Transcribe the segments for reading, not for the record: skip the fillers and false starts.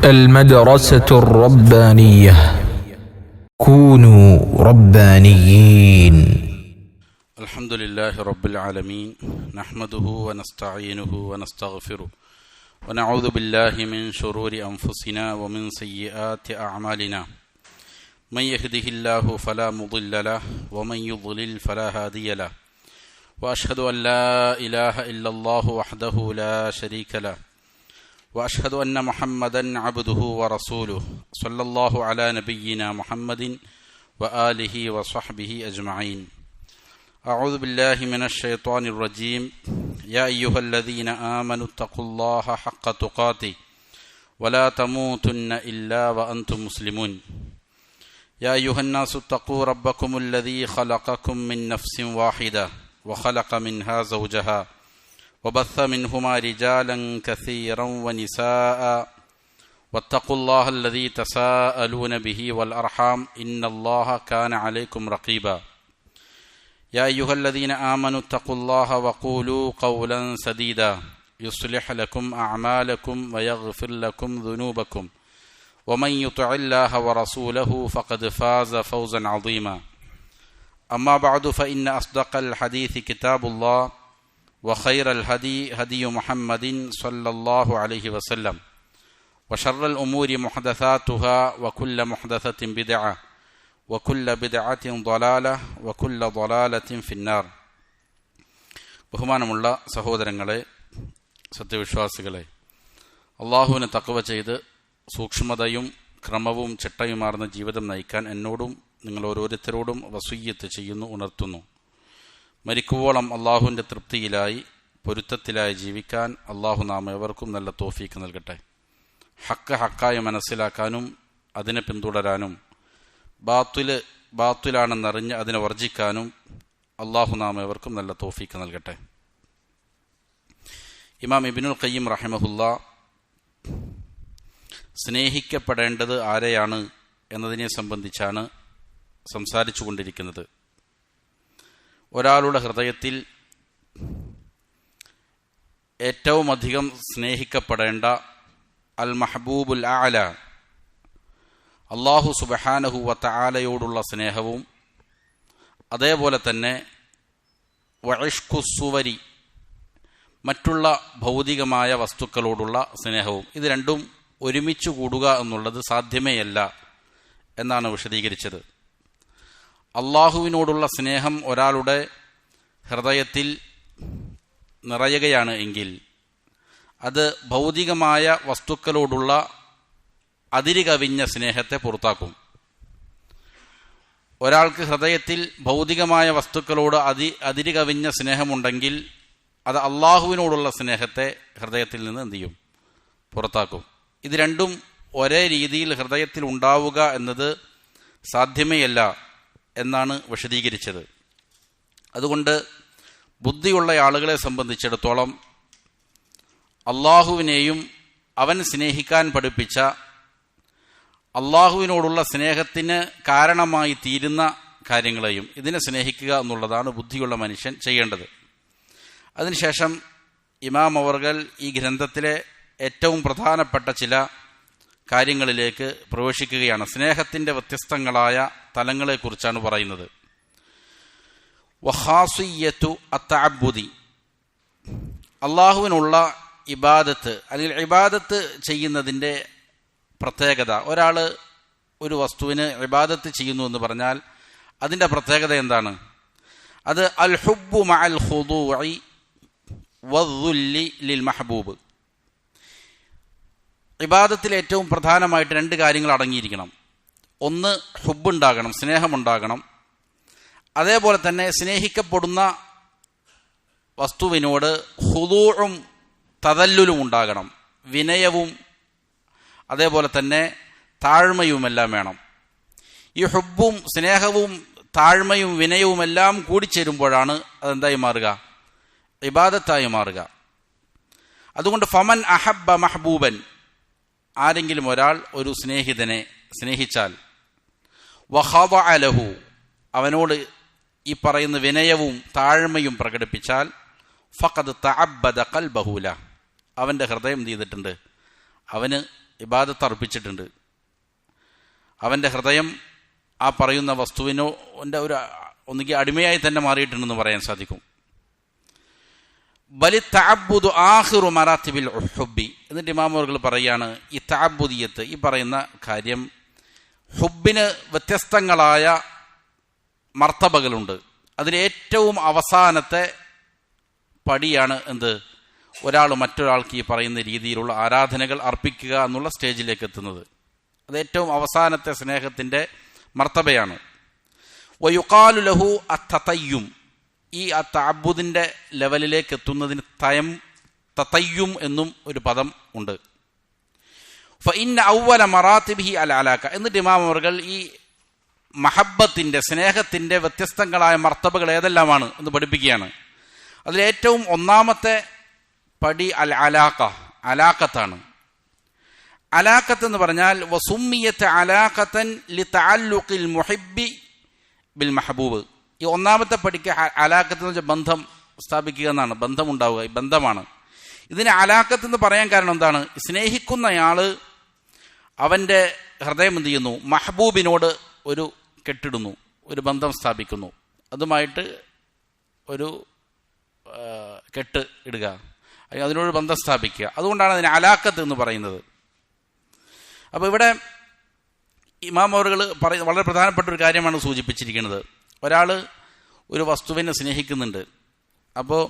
المدرسة الربانية كونوا ربانيين. الحمد لله رب العالمين، نحمده ونستعينه ونستغفره ونعوذ بالله من شرور أنفسنا ومن سيئات أعمالنا. من يهده الله فلا مضل له ومن يضلل فلا هادي له، وأشهد أن لا إله إلا الله وحده لا شريك له، وأشهد أن محمدا عبده ورسوله، صلى الله على نبينا محمد وآله وصحبه أجمعين. أعوذ بالله من الشيطان الرجيم. يا أيها الذين آمنوا اتقوا الله حق تقاته ولا تموتن إلا وأنتم مسلمون. يا أيها الناس اتقوا ربكم الذي خلقكم من نفس واحدة وخلق منها زوجها وبث منهما رجالا كثيرا ونساء، واتقوا الله الذي تساءلون به والأرحام إن الله كان عليكم رقيبا. يا أيها الذين آمنوا اتقوا الله وقولوا قولا سديدا يصلح لكم أعمالكم ويغفر لكم ذنوبكم، ومن يطع الله ورسوله فقد فاز فوزا عظيما. أما بعد، فإن أصدق الحديث كتاب الله، وخير الهدي هدي محمد صلى الله عليه وسلم، وشر الأمور محدثاتها وكل محدثة بدعة وكل بدعة ضلالة وكل ضلالة في النار. ബഹുമാനമുള്ള സഹോദരങ്ങളെ, സത്യവിശ്വാസികളെ, അള്ളാഹുവിനെ തഖ്വ ചെയ്ത് സൂക്ഷ്മതയും ക്രമവും ചിട്ടയുമാർന്ന ജീവിതം നയിക്കാൻ എന്നോടും നിങ്ങൾ ഓരോരുത്തരോടും വസിയ്യത്ത് ചെയ്യുന്നു, ഉണർത്തുന്നു. മരിക്കുവോളം അള്ളാഹുവിൻ്റെ തൃപ്തിയിലായി പൊരുത്തത്തിലായി ജീവിക്കാൻ അള്ളാഹു നാം ഏവർക്കും നല്ല തൗഫീക്ക് നൽകട്ടെ. ഹക്ക് ഹക്കായി മനസ്സിലാക്കാനും അതിനെ പിന്തുടരാനും ബാത്തുലാണെന്നറിഞ്ഞ് അതിനെ വർജിക്കാനും അള്ളാഹു നാം ഏവർക്കും നല്ല തൗഫീക്ക് നൽകട്ടെ. ഇമാം ഇബ്നുൽ ഖയ്യിം റഹിമഹുല്ലാ സ്നേഹിക്കപ്പെടേണ്ടത് ആരെയാണ് എന്നതിനെ സംബന്ധിച്ചാണ് സംസാരിച്ചു കൊണ്ടിരിക്കുന്നത്. ഒരാളുടെ ഹൃദയത്തിൽ ഏറ്റവും അധികം സ്നേഹിക്കപ്പെടേണ്ട അൽ മഹബൂബുൽ ആല, അല്ലാഹു സുബ്ഹാനഹു വ തആലയോടുള്ള സ്നേഹവും അതേപോലെ തന്നെ വഇഷ്ഖുസ്സുവരി, മറ്റുള്ള ഭൗതികമായ വസ്തുക്കളോടുള്ള സ്നേഹവും, ഇത് രണ്ടും ഒരുമിച്ച് കൂടുക എന്നുള്ളത് സാധ്യമേയല്ല എന്നാണ് വിശദീകരിച്ചത്. അള്ളാഹുവിനോടുള്ള സ്നേഹം ഒരാളുടെ ഹൃദയത്തിൽ നിറയുകയാണ് എങ്കിൽ അത് ഭൗതികമായ വസ്തുക്കളോടുള്ള അതിര് കവിഞ്ഞ സ്നേഹത്തെ പുറത്താക്കും. ഒരാൾക്ക് ഹൃദയത്തിൽ ഭൗതികമായ വസ്തുക്കളോട് അതിര് കവിഞ്ഞ സ്നേഹമുണ്ടെങ്കിൽ അത് അള്ളാഹുവിനോടുള്ള സ്നേഹത്തെ ഹൃദയത്തിൽ നിന്ന് എന്ത് ചെയ്യും? പുറത്താക്കും. ഇത് രണ്ടും ഒരേ രീതിയിൽ ഹൃദയത്തിൽ ഉണ്ടാവുക എന്നത് സാധ്യമേയല്ല എന്നാണ് വിശദീകരിച്ചത്. അതുകൊണ്ട് ബുദ്ധിയുള്ള ആളുകളെ സംബന്ധിച്ചിടത്തോളം അള്ളാഹുവിനെയും അവൻ സ്നേഹിക്കാൻ പഠിപ്പിച്ച അള്ളാഹുവിനോടുള്ള സ്നേഹത്തിന് കാരണമായി തീരുന്ന കാര്യങ്ങളെയും ഇതിനെ സ്നേഹിക്കുക എന്നുള്ളതാണ് ബുദ്ധിയുള്ള മനുഷ്യൻ ചെയ്യേണ്ടത്. അതിനുശേഷം ഇമാം അവർകൾ ഈ ഗ്രന്ഥത്തിലെ ഏറ്റവും പ്രധാനപ്പെട്ട ചില കാര്യങ്ങളിലേക്ക് പ്രവേശിക്കുകയാണ്. സ്നേഹത്തിൻ്റെ വ്യത്യസ്തങ്ങളായ തലങ്ങളെക്കുറിച്ചാണ് പറയുന്നത്. വഖാസിയ്യത്തു അത്തഅബ്ബുദി, അള്ളാഹുവിനുള്ള ഇബാദത്ത് അല്ലെങ്കിൽ ഇബാദത്ത് ചെയ്യുന്നതിൻ്റെ പ്രത്യേകത. ഒരാൾ ഒരു വസ്തുവിന് ഇബാദത്ത് ചെയ്യുന്നു എന്ന് പറഞ്ഞാൽ അതിൻ്റെ പ്രത്യേകത എന്താണ്? അത് അൽ ഹുബ്ബു മഅൽ ഖുദൂഇ വദ്ദുല്ലി ലിൽ മഹബൂബ്. ഇബാദത്തിൽ ഏറ്റവും പ്രധാനമായിട്ട് രണ്ട് കാര്യങ്ങൾ അടങ്ങിയിരിക്കണം. ഒന്ന് ഹുബ്ബുണ്ടാകണം, സ്നേഹമുണ്ടാകണം. അതേപോലെ തന്നെ സ്നേഹിക്കപ്പെടുന്ന വസ്തുവിനോട് ഖുദൂഉം തദല്ലുലും ഉണ്ടാകണം, വിനയവും അതേപോലെ തന്നെ താഴ്മയുമെല്ലാം വേണം. ഈ ഹുബ്ബും സ്നേഹവും താഴ്മയും വിനയവുമെല്ലാം കൂടിച്ചേരുമ്പോഴാണ് അതെന്തായി മാറുക? ഇബാദത്തായി മാറുക. അതുകൊണ്ട് ഫമൻ അഹബ്ബ മഹബൂബൻ, ആരെങ്കിലും ഒരാൾ ഒരു സ്നേഹിതനെ സ്നേഹിച്ചാൽ, വഖദഅ ലഹു, അവനോട് ഈ പറയുന്ന വിനയവും താഴ്മയും പ്രകടിപ്പിച്ചാൽ, ഫഖദ് തഅബ്ബദ ഖൽബഹു ലഹു, അവൻ്റെ ഹൃദയം എന്ത് ചെയ്തിട്ടുണ്ട്? അവന് ഇബാദത്ത് അർപ്പിച്ചിട്ടുണ്ട്. അവൻ്റെ ഹൃദയം ആ പറയുന്ന വസ്തുവിനോ ഒരു ഒന്നുകിൽ അടിമയായി തന്നെ മാറിയിട്ടുണ്ടെന്ന് പറയാൻ സാധിക്കും. ബലി തഅബ്ബുദു ആഖിറു മറാത്തിബിൽ ഹുബ്ബി. എന്നിട്ട് ഇമാമുകൾ പറയാണ്, ഈ തഅബ്ബുദിയത്ത്, ഈ പറയുന്ന കാര്യം, ഹുബിന് വ്യത്യസ്തങ്ങളായ മർത്തബകളുണ്ട്. അതിലേറ്റവും അവസാനത്തെ പടിയാണ് എന്ത്? ഒരാൾ മറ്റൊരാൾക്ക് ഈ പറയുന്ന രീതിയിലുള്ള ആരാധനകൾ അർപ്പിക്കുക എന്നുള്ള സ്റ്റേജിലേക്ക് എത്തുന്നത്. അത് ഏറ്റവും അവസാനത്തെ സ്നേഹത്തിൻ്റെ മർത്തബയാണ്. വയുഖാലു ലഹു അത്തതയ്യും. ഈ തഅബ്ബുദിൻ്റെ ലെവലിലേക്ക് എത്തുന്നതിന് തതയ്യും എന്നും ഒരു പദം ഉണ്ട്. ഫഇന്ന അവ്വല മറാത്തിബിഹി അൽ അലാക. എന്നിട്ട് ഇമാം അവർകൾ ഈ മഹബ്ബത്തിൻ്റെ, സ്നേഹത്തിൻ്റെ വ്യത്യസ്തങ്ങളായ മർത്തബകൾ ഏതെല്ലാമാണ് എന്ന് പഠിപ്പിക്കുകയാണ്. അതിലേറ്റവും ഒന്നാമത്തെ പടി അൽ അലാഖ, അലാഖത്താണ്. അലാഖത്ത് എന്ന് പറഞ്ഞാൽ വസുമ്മിയത്ത് അലാഖത്തൻ ലിതഅല്ലുഖിൽ മുഹിബ്ബി ബിൽ മഹബൂബ്. ഈ ഒന്നാമത്തെ പടിക്ക് അലാഖത്ത് എന്ന് വെച്ചാൽ ബന്ധം സ്ഥാപിക്കുക എന്നാണ്, ബന്ധമുണ്ടാവുക, ഈ ബന്ധമാണ്. ഇതിന് അലാഖത്ത് എന്ന് പറയാൻ കാരണം എന്താണ്? സ്നേഹിക്കുന്നയാൾ അവൻ്റെ ഹൃദയം എന്ത് ചെയ്യുന്നു? മഹബൂബിനോട് ഒരു കെട്ടിടുന്നു, ഒരു ബന്ധം സ്ഥാപിക്കുന്നു, അതുമായിട്ട് ഒരു കെട്ട് ഇടുക, അതിനോട് ബന്ധം സ്ഥാപിക്കുക. അതുകൊണ്ടാണ് അതിന് അലാഖത്ത് എന്ന് പറയുന്നത്. അപ്പോൾ ഇവിടെ ഇമാം അവറുകൾ പറയുന്ന വളരെ പ്രധാനപ്പെട്ട ഒരു കാര്യമാണ് സൂചിപ്പിച്ചിരിക്കുന്നത്. ഒരാൾ ഒരു വസ്തുവിനെ സ്നേഹിക്കുന്നുണ്ട്, അപ്പോൾ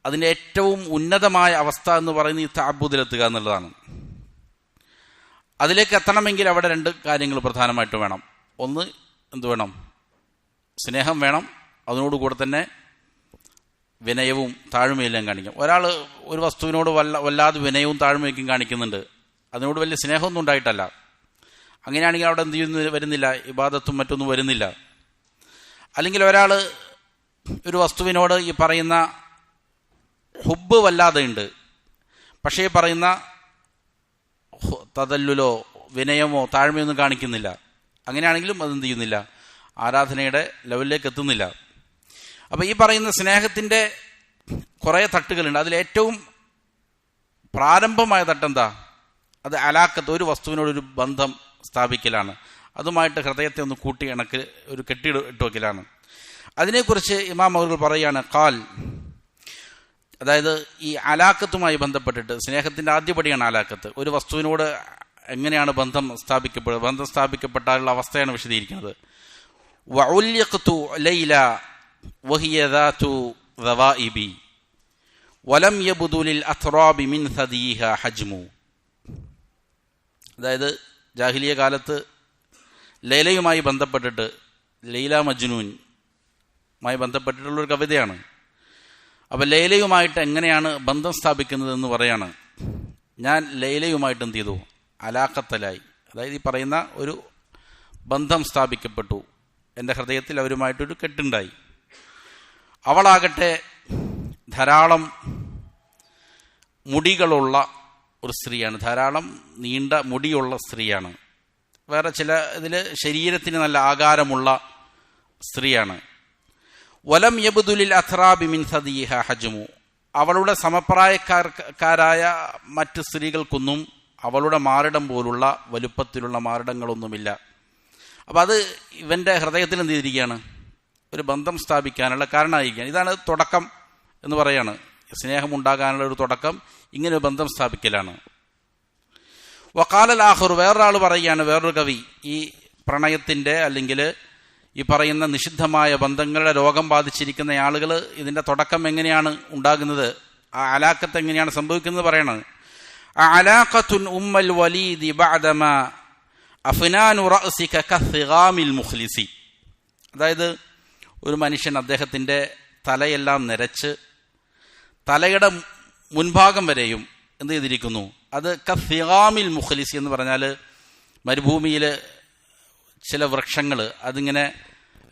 അതിൻ്റെ ഏറ്റവും ഉന്നതമായ അവസ്ഥ എന്ന് പറയുന്നത് ഈ തഅബ്ബുദിലെത്തുക എന്നുള്ളതാണ്. അതിലേക്ക് എത്തണമെങ്കിൽ അവിടെ രണ്ട് കാര്യങ്ങൾ പ്രധാനമായിട്ട് വേണം. ഒന്ന്, എന്ത് വേണം? സ്നേഹം വേണം. അതിനോടുകൂടെ തന്നെ വിനയവും താഴ്മയെല്ലാം കാണിക്കും. ഒരാൾ ഒരു വസ്തുവിനോട് വല്ലാതെ വിനയവും താഴ്മയൊക്കെയും കാണിക്കുന്നുണ്ട്, അതിനോട് വലിയ സ്നേഹമൊന്നും ഉണ്ടായിട്ടല്ല. അങ്ങനെയാണെങ്കിൽ അവിടെ എന്ത് ചെയ്യുന്നു വരുന്നില്ല, ഇബാദത്തും മറ്റൊന്നും വരുന്നില്ല. അല്ലെങ്കിൽ ഒരാൾ ഒരു വസ്തുവിനോട് ഈ പറയുന്ന ഹുബ്ബ് വല്ലാതെ ഉണ്ട്, പക്ഷേ ഈ പറയുന്ന തദല്ലുലോ വിനയമോ താഴ്മയൊന്നും കാണിക്കുന്നില്ല. അങ്ങനെയാണെങ്കിലും അതെന്ത് ചെയ്യുന്നില്ല, ആരാധനയുടെ ലെവലിലേക്ക് എത്തുന്നില്ല. അപ്പോൾ ഈ പറയുന്ന സ്നേഹത്തിൻ്റെ കുറേ തട്ടുകളുണ്ട്. അതിലേറ്റവും പ്രാരംഭമായ തട്ടെന്താ? അത് അലാഖത്ത്, ഒരു വസ്തുവിനോടൊരു ബന്ധം സ്ഥാപിക്കലാണ്. അതുമായിട്ട് ഹൃദയത്തെ ഒന്ന് കൂട്ടി ഇണക്ക് ഒരു കെട്ടിയിട്ട് വയ്ക്കലാണ്. അതിനെക്കുറിച്ച് ഇമാം അവറുകൾ പറയുകയാണ്, ഖാൽ, അതായത് ഈ അലാഖത്തുമായി ബന്ധപ്പെട്ടിട്ട് സ്നേഹത്തിൻ്റെ ആദ്യപടിയാണ് അലാഖത്ത്. ഒരു വസ്തുവിനോട് എങ്ങനെയാണ് ബന്ധം സ്ഥാപിക്കപ്പെടുക, ബന്ധം സ്ഥാപിക്കപ്പെട്ടാലുള്ള അവസ്ഥയാണ് വിശദീകരിക്കുന്നത്. വഉല്യഖ്തു ലൈല വഹിയ ദാതു ദവാഇബി വലം യബ്ദു ലിൽ അത്റാബി മിൻ സദിഹ ഹജ്മു. അതായത് ജാഹിലിയ കാലത്ത് ലൈലയുമായി ബന്ധപ്പെട്ടിട്ട്, ലൈല മജ്നൂനുമായി ബന്ധപ്പെട്ടിട്ടുള്ളൊരു കവിതയാണ്. അപ്പോൾ ലൈലയുമായിട്ട് എങ്ങനെയാണ് ബന്ധം സ്ഥാപിക്കുന്നതെന്ന് പറയാണ്. ഞാൻ ലൈലയുമായിട്ട് എന്ത് ചെയ്തു? അലാഖത്തലായി. അതായത് ഈ പറയുന്ന ഒരു ബന്ധം സ്ഥാപിക്കപ്പെട്ടു, എൻ്റെ ഹൃദയത്തിൽ അവരുമായിട്ടൊരു കെട്ടുണ്ടായി. അവളാകട്ടെ ധാരാളം മുടികളുള്ള ഒരു സ്ത്രീയാണ്, ധാരാളം നീണ്ട മുടിയുള്ള സ്ത്രീയാണ്. വേറെ ചില ഇതിൽ ശരീരത്തിന് നല്ല ആകാരമുള്ള സ്ത്രീയാണ്. വലം യബ്ദുലിൽ അത്റാബി മിൻ സദിഹ ഹജ്മു. അവളുടെ സമപ്രായക്കാരായ മറ്റ് സ്ത്രീകൾക്കൊന്നും അവളുടെ മാറിടം പോലുള്ള വലുപ്പത്തിലുള്ള മാറിടങ്ങളൊന്നുമില്ല. അപ്പം അത് ഇവൻ്റെ ഹൃദയത്തിൽ എന്ത് ചെയ്തിരിക്കുകയാണ്? ഒരു ബന്ധം സ്ഥാപിക്കാനുള്ള കാരണമായിരിക്കുകയാണ്. ഇതാണ് തുടക്കം എന്ന് പറയാണ്. സ്നേഹമുണ്ടാകാനുള്ള ഒരു തുടക്കം ഇങ്ങനെ ഒരു ബന്ധം സ്ഥാപിക്കലാണ്. വഖാലൽ ആഖിർ, വേറൊരാൾ പറയുകയാണ്, വേറൊരു കവി, ഈ പ്രണയത്തിൻ്റെ അല്ലെങ്കിൽ ഈ പറയുന്ന നിഷിദ്ധമായ ബന്ധങ്ങളുടെ രോഗം ബാധിച്ചിരിക്കുന്ന ആളുകൾ ഇതിൻ്റെ തുടക്കം എങ്ങനെയാണ് ഉണ്ടാകുന്നത്, ആ അലാഖത്ത് എങ്ങനെയാണ് സംഭവിക്കുന്നത് പറയണത്. അലാഖത്തുൻ ഉമ്മൽ വലീദി ബഅദമ അഫ്നാനു റഅസിക കസിഗാമിൽ മുഖ്ലിസി. അതായത് ഒരു മനുഷ്യൻ അദ്ദേഹത്തിൻ്റെ തലയെല്ലാം നിരച്ച് തലയുടെ മുൻഭാഗം വരെയും എന്ത് ചെയ്തിരിക്കുന്നു, അത് കസിഗാമിൽ മുഖ്ലിസി എന്ന് പറഞ്ഞാൽ മരുഭൂമിയിൽ ചില വൃക്ഷങ്ങൾ അതിങ്ങനെ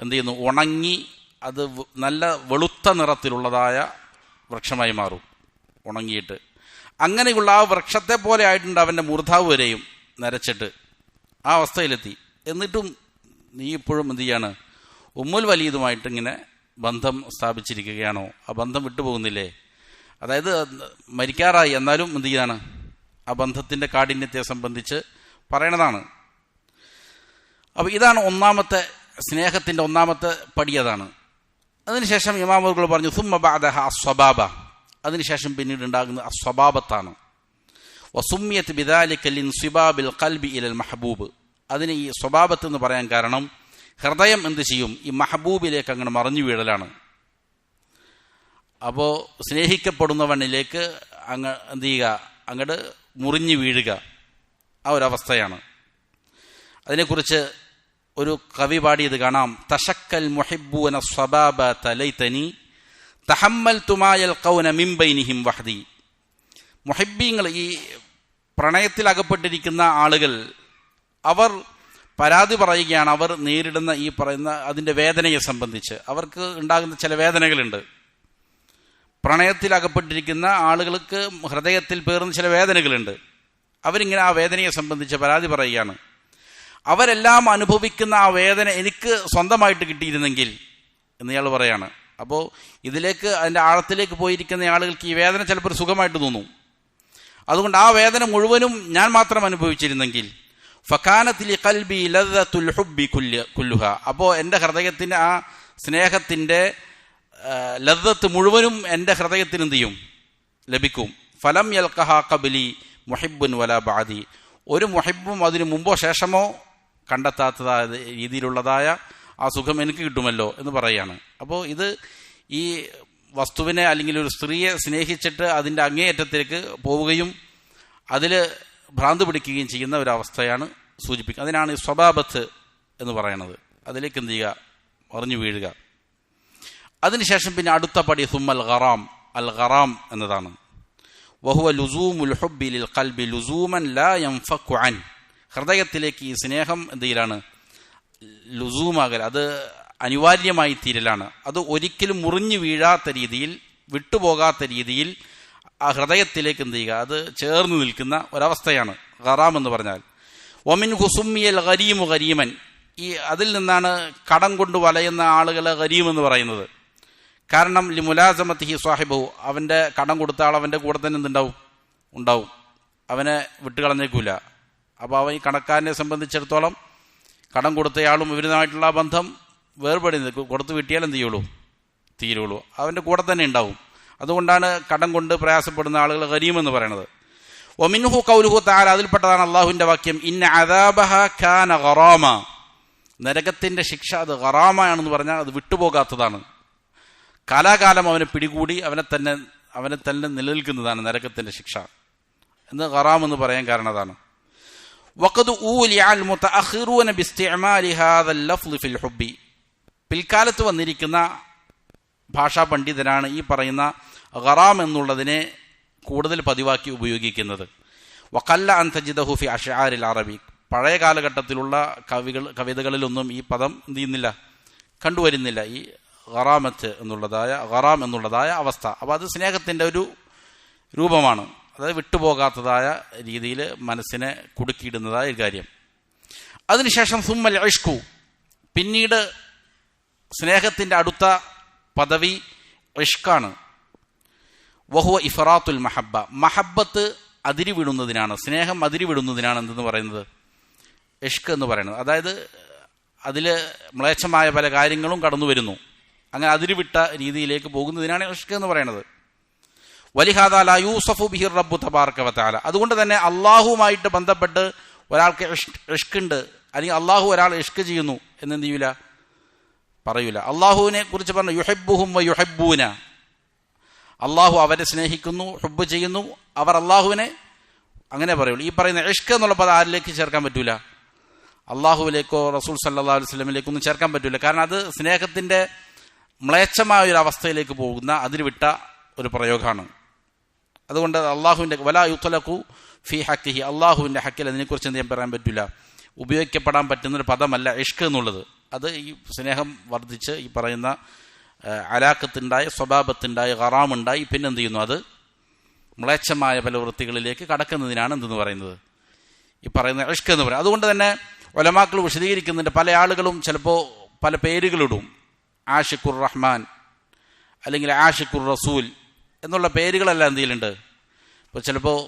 എന്ത് ചെയ്യുന്നു, ഉണങ്ങി അത് നല്ല വെളുത്ത നിറത്തിലുള്ളതായ വൃക്ഷമായി മാറും ഉണങ്ങിയിട്ട്. അങ്ങനെയുള്ള ആ വൃക്ഷത്തെ പോലെ ആയിട്ടുണ്ട് അവൻ്റെ മൂർധാവ് വരെയും നരച്ചിട്ട് ആ അവസ്ഥയിലെത്തി. എന്നിട്ടും നീ ഇപ്പോഴും എന്ത് ചെയ്യാണ്, ഉമ്മുൽ വലീദുമായിട്ട് ഇങ്ങനെ ബന്ധം സ്ഥാപിച്ചിരിക്കുകയാണോ? ആ ബന്ധം വിട്ടുപോകുന്നില്ലേ? അതായത് മരിക്കാറായി, എന്നാലും എന്ത് ചെയ്യാണ്, ആ ബന്ധത്തിൻ്റെ കാഠിന്യത്തെ സംബന്ധിച്ച് പറയണതാണ്. അപ്പോൾ ഇതാണ് ഒന്നാമത്തെ സ്നേഹത്തിൻ്റെ ഒന്നാമത്തെ പടി. അതാണ്. അതിനുശേഷം ഇമാമുകൾ പറഞ്ഞു സുമ്മ ബഅദഹ അസ്വബാബ, അതിനുശേഷം പിന്നീട് ഉണ്ടാകുന്ന അസ്വബാബത്താണ്. വസുമ്മിയത്ത് ബിദാലിക ലിൻസിബാബിൽ ഖൽബി ഇലൽ മഹബൂബ്. അതിന് ഈ സ്വബാബത്ത് എന്ന് പറയാൻ കാരണം ഹൃദയം എന്ത് ചെയ്യും, ഈ മഹബൂബിലേക്ക് അങ്ങനെ മറിഞ്ഞു വീഴലാണ്. അപ്പോൾ സ്നേഹിക്കപ്പെടുന്നവനിലേക്ക് എന്ത് ചെയ്യുക, അങ്ങോട്ട് മുറിഞ്ഞു വീഴുക, ആ ഒരവസ്ഥയാണ്. അതിനെക്കുറിച്ച് ഒരു കവി പാടിയത് കാണാം. തശക്കൽ മുഹിബ്ബൂന സ്വബാബ തലൈതനി തഹമ്മൽതുമായൽ ഖൗന മിൻ ബൈനിഹിം വഹദി. മുഹിബ്ബീങ്ങൾ, ഈ പ്രണയത്തിൽ അകപ്പെട്ടിരിക്കുന്ന ആളുകൾ, അവർ പരാതി പറയുകയാണ്. അവർ നേരിടുന്ന ഈ പറയുന്ന അതിൻ്റെ വേദനയെ സംബന്ധിച്ച് അവർക്ക് ഉണ്ടാകുന്ന ചില വേദനകളുണ്ട്. പ്രണയത്തിൽ അകപ്പെട്ടിരിക്കുന്ന ആളുകൾക്ക് ഹൃദയത്തിൽ പേറുന്ന ചില വേദനകളുണ്ട്. അവരിങ്ങനെ ആ വേദനയെ സംബന്ധിച്ച് പരാതി പറയുകയാണ്. അവരെല്ലാം അനുഭവിക്കുന്ന ആ വേദന എനിക്ക് സ്വന്തമായിട്ട് കിട്ടിയിരുന്നെങ്കിൽ എന്നയാൾ പറയാണ്. അപ്പോൾ ഇതിലേക്ക്, അതിൻ്റെ ആഴത്തിലേക്ക് പോയിരിക്കുന്ന ആളുകൾക്ക് ഈ വേദന ചിലപ്പോൾ ഒരു സുഖമായിട്ട് തോന്നും. അതുകൊണ്ട് ആ വേദന മുഴുവനും ഞാൻ മാത്രം അനുഭവിച്ചിരുന്നെങ്കിൽ ഫകാനത്തിൽ ഖൽബി ലദ്ദത്തുൽ ഹുബ്ബി കുല്ലുഹ. അപ്പോൾ എൻ്റെ ഹൃദയത്തിൻ്റെ ആ സ്നേഹത്തിൻ്റെ ലദ്ദത്ത് മുഴുവനും എൻ്റെ ഹൃദയത്തിന് എന്ത് ചെയ്യും, ലഭിക്കും. ഫലം യൽഖഹ ഖബ്ലി മുഹിബ്ബുൻ വലാ ബഅദി. ഒരു മുഹിബ്ബും അതിന് മുമ്പോ ശേഷമോ കണ്ടെത്താത്തതായ രീതിയിലുള്ളതായ ആ സുഖം എനിക്ക് കിട്ടുമല്ലോ എന്ന് പറയുകയാണ്. അപ്പോൾ ഇത് ഈ വസ്തുവിനെ അല്ലെങ്കിൽ ഒരു സ്ത്രീയെ സ്നേഹിച്ചിട്ട് അതിൻ്റെ അങ്ങേയറ്റത്തിലേക്ക് പോവുകയും അതിൽ ഭ്രാന്ത് പിടിക്കുകയും ചെയ്യുന്ന ഒരവസ്ഥയാണ് സൂചിപ്പിക്കുക. അതിനാണ് ഈ സ്വബാബത്ത് എന്ന് പറയുന്നത്. അതിലേക്ക് എന്ത് ചെയ്യുക, മറിഞ്ഞു വീഴുക. അതിനുശേഷം പിന്നെ അടുത്ത പടി സുമ്മൽ ഖറാം, അൽ ഖറാം എന്നതാണ്. വഹുവ ലുസൂമുൽ ഹുബ്ബി ലിൽ ഖൽബി ലുസൂമൻ ലാ യൻഫക്കു അൻ. ഹൃദയത്തിലേക്ക് ഈ സ്നേഹം എന്ത് ചെയ്യലാണ്, ലുസൂമാകൽ, അത് അനിവാര്യമായി തീരലാണ്. അത് ഒരിക്കലും മുറിഞ്ഞു വീഴാത്ത രീതിയിൽ, വിട്ടുപോകാത്ത രീതിയിൽ ആ ഹൃദയത്തിലേക്ക് എന്ത് ചെയ്യുക, അത് ചേർന്ന് നിൽക്കുന്ന ഒരവസ്ഥയാണ് ഖറാം എന്ന് പറഞ്ഞാൽ. ഒമിൻ ഹുസുമ്മിയൽ ഗരീമു ഗരീമൻ. ഈ അതിൽ നിന്നാണ് കടം കൊണ്ട് വലയുന്ന ആളുകളെ ഗരീം എന്ന് പറയുന്നത്. കാരണം ലി മുലാസമത്തിഹി സ്വാഹിബഹു, അവൻ്റെ കടം കൊടുത്ത ആൾ അവൻ്റെ കൂടെ തന്നെ ഉണ്ടാവും, അവനെ വിട്ടുകളഞ്ഞേക്കൂല. അപ്പോൾ അവൻ ഈ കടക്കാരനെ സംബന്ധിച്ചിടത്തോളം കടം കൊടുത്തയാളും ഇവരുമായിട്ടുള്ള ബന്ധം വേർപെടി, കൊടുത്തു വിട്ടിയാൽ എന്ത് തീരുള്ളൂ, അവൻ്റെ കൂടെ തന്നെ ഉണ്ടാവും. അതുകൊണ്ടാണ് കടം കൊണ്ട് പ്രയാസപ്പെടുന്ന ആളുകൾ ഗരീം എന്ന് പറയുന്നത്. ഒമിൻഹു ഖൗലുഹു തആല, അതിൽപ്പെട്ടതാണ് അള്ളാഹുവിൻ്റെ വാക്യം, ഇന്ന അദാബഹ കാന ഗറാമ. നരകത്തിൻ്റെ ശിക്ഷ അത് ഗറാമയാണെന്ന് പറഞ്ഞാൽ അത് വിട്ടുപോകാത്തതാണ്. കാലാകാലം അവനെ പിടികൂടി അവനെ തന്നെ നിലനിൽക്കുന്നതാണ് നരകത്തിൻ്റെ ശിക്ഷ എന്ന് ഖറാം എന്ന് പറയാൻ കാരണം അതാണ്. വഖദ് ഊലിഅൽ മുതഅഖിറൂന ബിസ്തിഅമാലി ഹാദൽ ലഫ്ള് ഫിൽ ഹുബ്ബി. പിൽക്കാലത്ത് വന്നിരിക്കുന്ന ഭാഷാ പണ്ഡിതരാണ് ഈ പറയുന്ന ഖറാം എന്നുള്ളതിനെ കൂടുതൽ പതിവാക്കി ഉപയോഗിക്കുന്നത്. വഖല്ല അൻ തജിദഹു ഫി അശ്ആരിൽ അറബി. പഴയ കാലഘട്ടത്തിലുള്ള കവിതകളിലൊന്നും ഈ പദം എന്ത് ചെയ്യുന്നില്ല, കണ്ടുവരുന്നില്ല, ഈ ഖറാം എന്നുള്ളതായ അവസ്ഥ. അപ്പോൾ അത് സ്നേഹത്തിൻ്റെ ഒരു രൂപമാണ്. അതായത് വിട്ടുപോകാത്തതായ രീതിയിൽ മനസ്സിനെ കുടുക്കിയിടുന്നതായ ഒരു കാര്യം. അതിനുശേഷം സുമ്മൽ ഇഷ്കു, പിന്നീട് സ്നേഹത്തിൻ്റെ അടുത്ത പദവി ഇഷ്കാണ്. വഹുവ ഇഫറാത്തുൽ മഹബ്ബ. മഹബ്ബത്ത് അതിരിവിടുന്നതിനാണ്, സ്നേഹം അതിരിവിടുന്നതിനാണ് എന്തെന്ന് പറയുന്നത്, ഇഷ്ക് എന്ന് പറയുന്നത്. അതായത് അതിൽ മ്ലേച്ഛമായ പല കാര്യങ്ങളും കടന്നു വരുന്നു, അങ്ങനെ അതിരിവിട്ട രീതിയിലേക്ക് പോകുന്നതിനാണ് ഇഷ്ക് എന്ന് പറയുന്നത്. വലിഹാദാ ലാ യൂസഫു ബിഹിർ റബ്ബു തബാറക വതആല. അതുകൊണ്ട് തന്നെ അള്ളാഹുവുമായിട്ട് ബന്ധപ്പെട്ട് ഒരാൾക്ക് ഇഷ്കുണ്ട്, അല്ലെങ്കിൽ അള്ളാഹു ഒരാൾ ഇഷ്ക് ചെയ്യുന്നു എന്നെന്ത് ചെയ്യൂല, പറയൂല. അള്ളാഹുവിനെ കുറിച്ച് പറഞ്ഞു യുഹിബ്ബുഹും വ യുഹിബ്ബൂന. അള്ളാഹു അവരെ സ്നേഹിക്കുന്നു, ഹുബ്ബ് ചെയ്യുന്നു, അവർ അള്ളാഹുവിനെ അങ്ങനെ പറയുള്ളൂ. ഈ പറയുന്ന ഇഷ്ക് എന്നുള്ള പദം ആരിലേക്ക് ചേർക്കാൻ പറ്റൂല, അള്ളാഹുവിലേക്കോ റസൂൽ സല്ലല്ലാഹു അലൈഹി വസല്ലമയിലേക്കൊന്നും ചേർക്കാൻ പറ്റൂല. കാരണം അത് സ്നേഹത്തിൻ്റെ മ്ലേച്ഛമായ ഒരു അവസ്ഥയിലേക്ക് പോകുന്ന അതിരുവിട്ട ഒരു പ്രയോഗമാണ്. അതുകൊണ്ട് അള്ളാഹുവിൻ്റെ വലാ യുത്ലഖു ഫി ഹക്കിഹി, അള്ളാഹുവിൻ്റെ ഹക്കിൽ അതിനെക്കുറിച്ച് എന്ത് ചെയ്യാൻ പറയാൻ പറ്റില്ല, ഉപയോഗിക്കപ്പെടാൻ പറ്റുന്നൊരു പദമല്ല ഇഷ്ക് എന്നുള്ളത്. അത് ഈ സ്നേഹം വർദ്ധിച്ച് ഈ പറയുന്ന അലാഖത്തുണ്ടായി, സ്വഭാവത്തുണ്ടായി, ഖറാമുണ്ടായി, പിന്നെ എന്ത് ചെയ്യുന്നു, അത് മ്ലേച്ഛമായ പല വൃത്തികളിലേക്ക് കടക്കുന്നതിനാണ് എന്തെന്ന് പറയുന്നത്, ഈ പറയുന്ന ഇഷ്ക് എന്ന് പറയുന്നത്. അതുകൊണ്ട് തന്നെ ഉലമാക്കൾ വിശദീകരിക്കുന്നുണ്ട്. പല ആളുകളും ചിലപ്പോൾ പല പേരുകളിടും, ആഷിഖുർ റഹ്മാൻ അല്ലെങ്കിൽ ആഷിഖുർ റസൂൽ എന്നുള്ള പേരുകളെല്ലാം എന്ത് ചെയ്യലുണ്ട്. ഇപ്പോൾ ചിലപ്പോൾ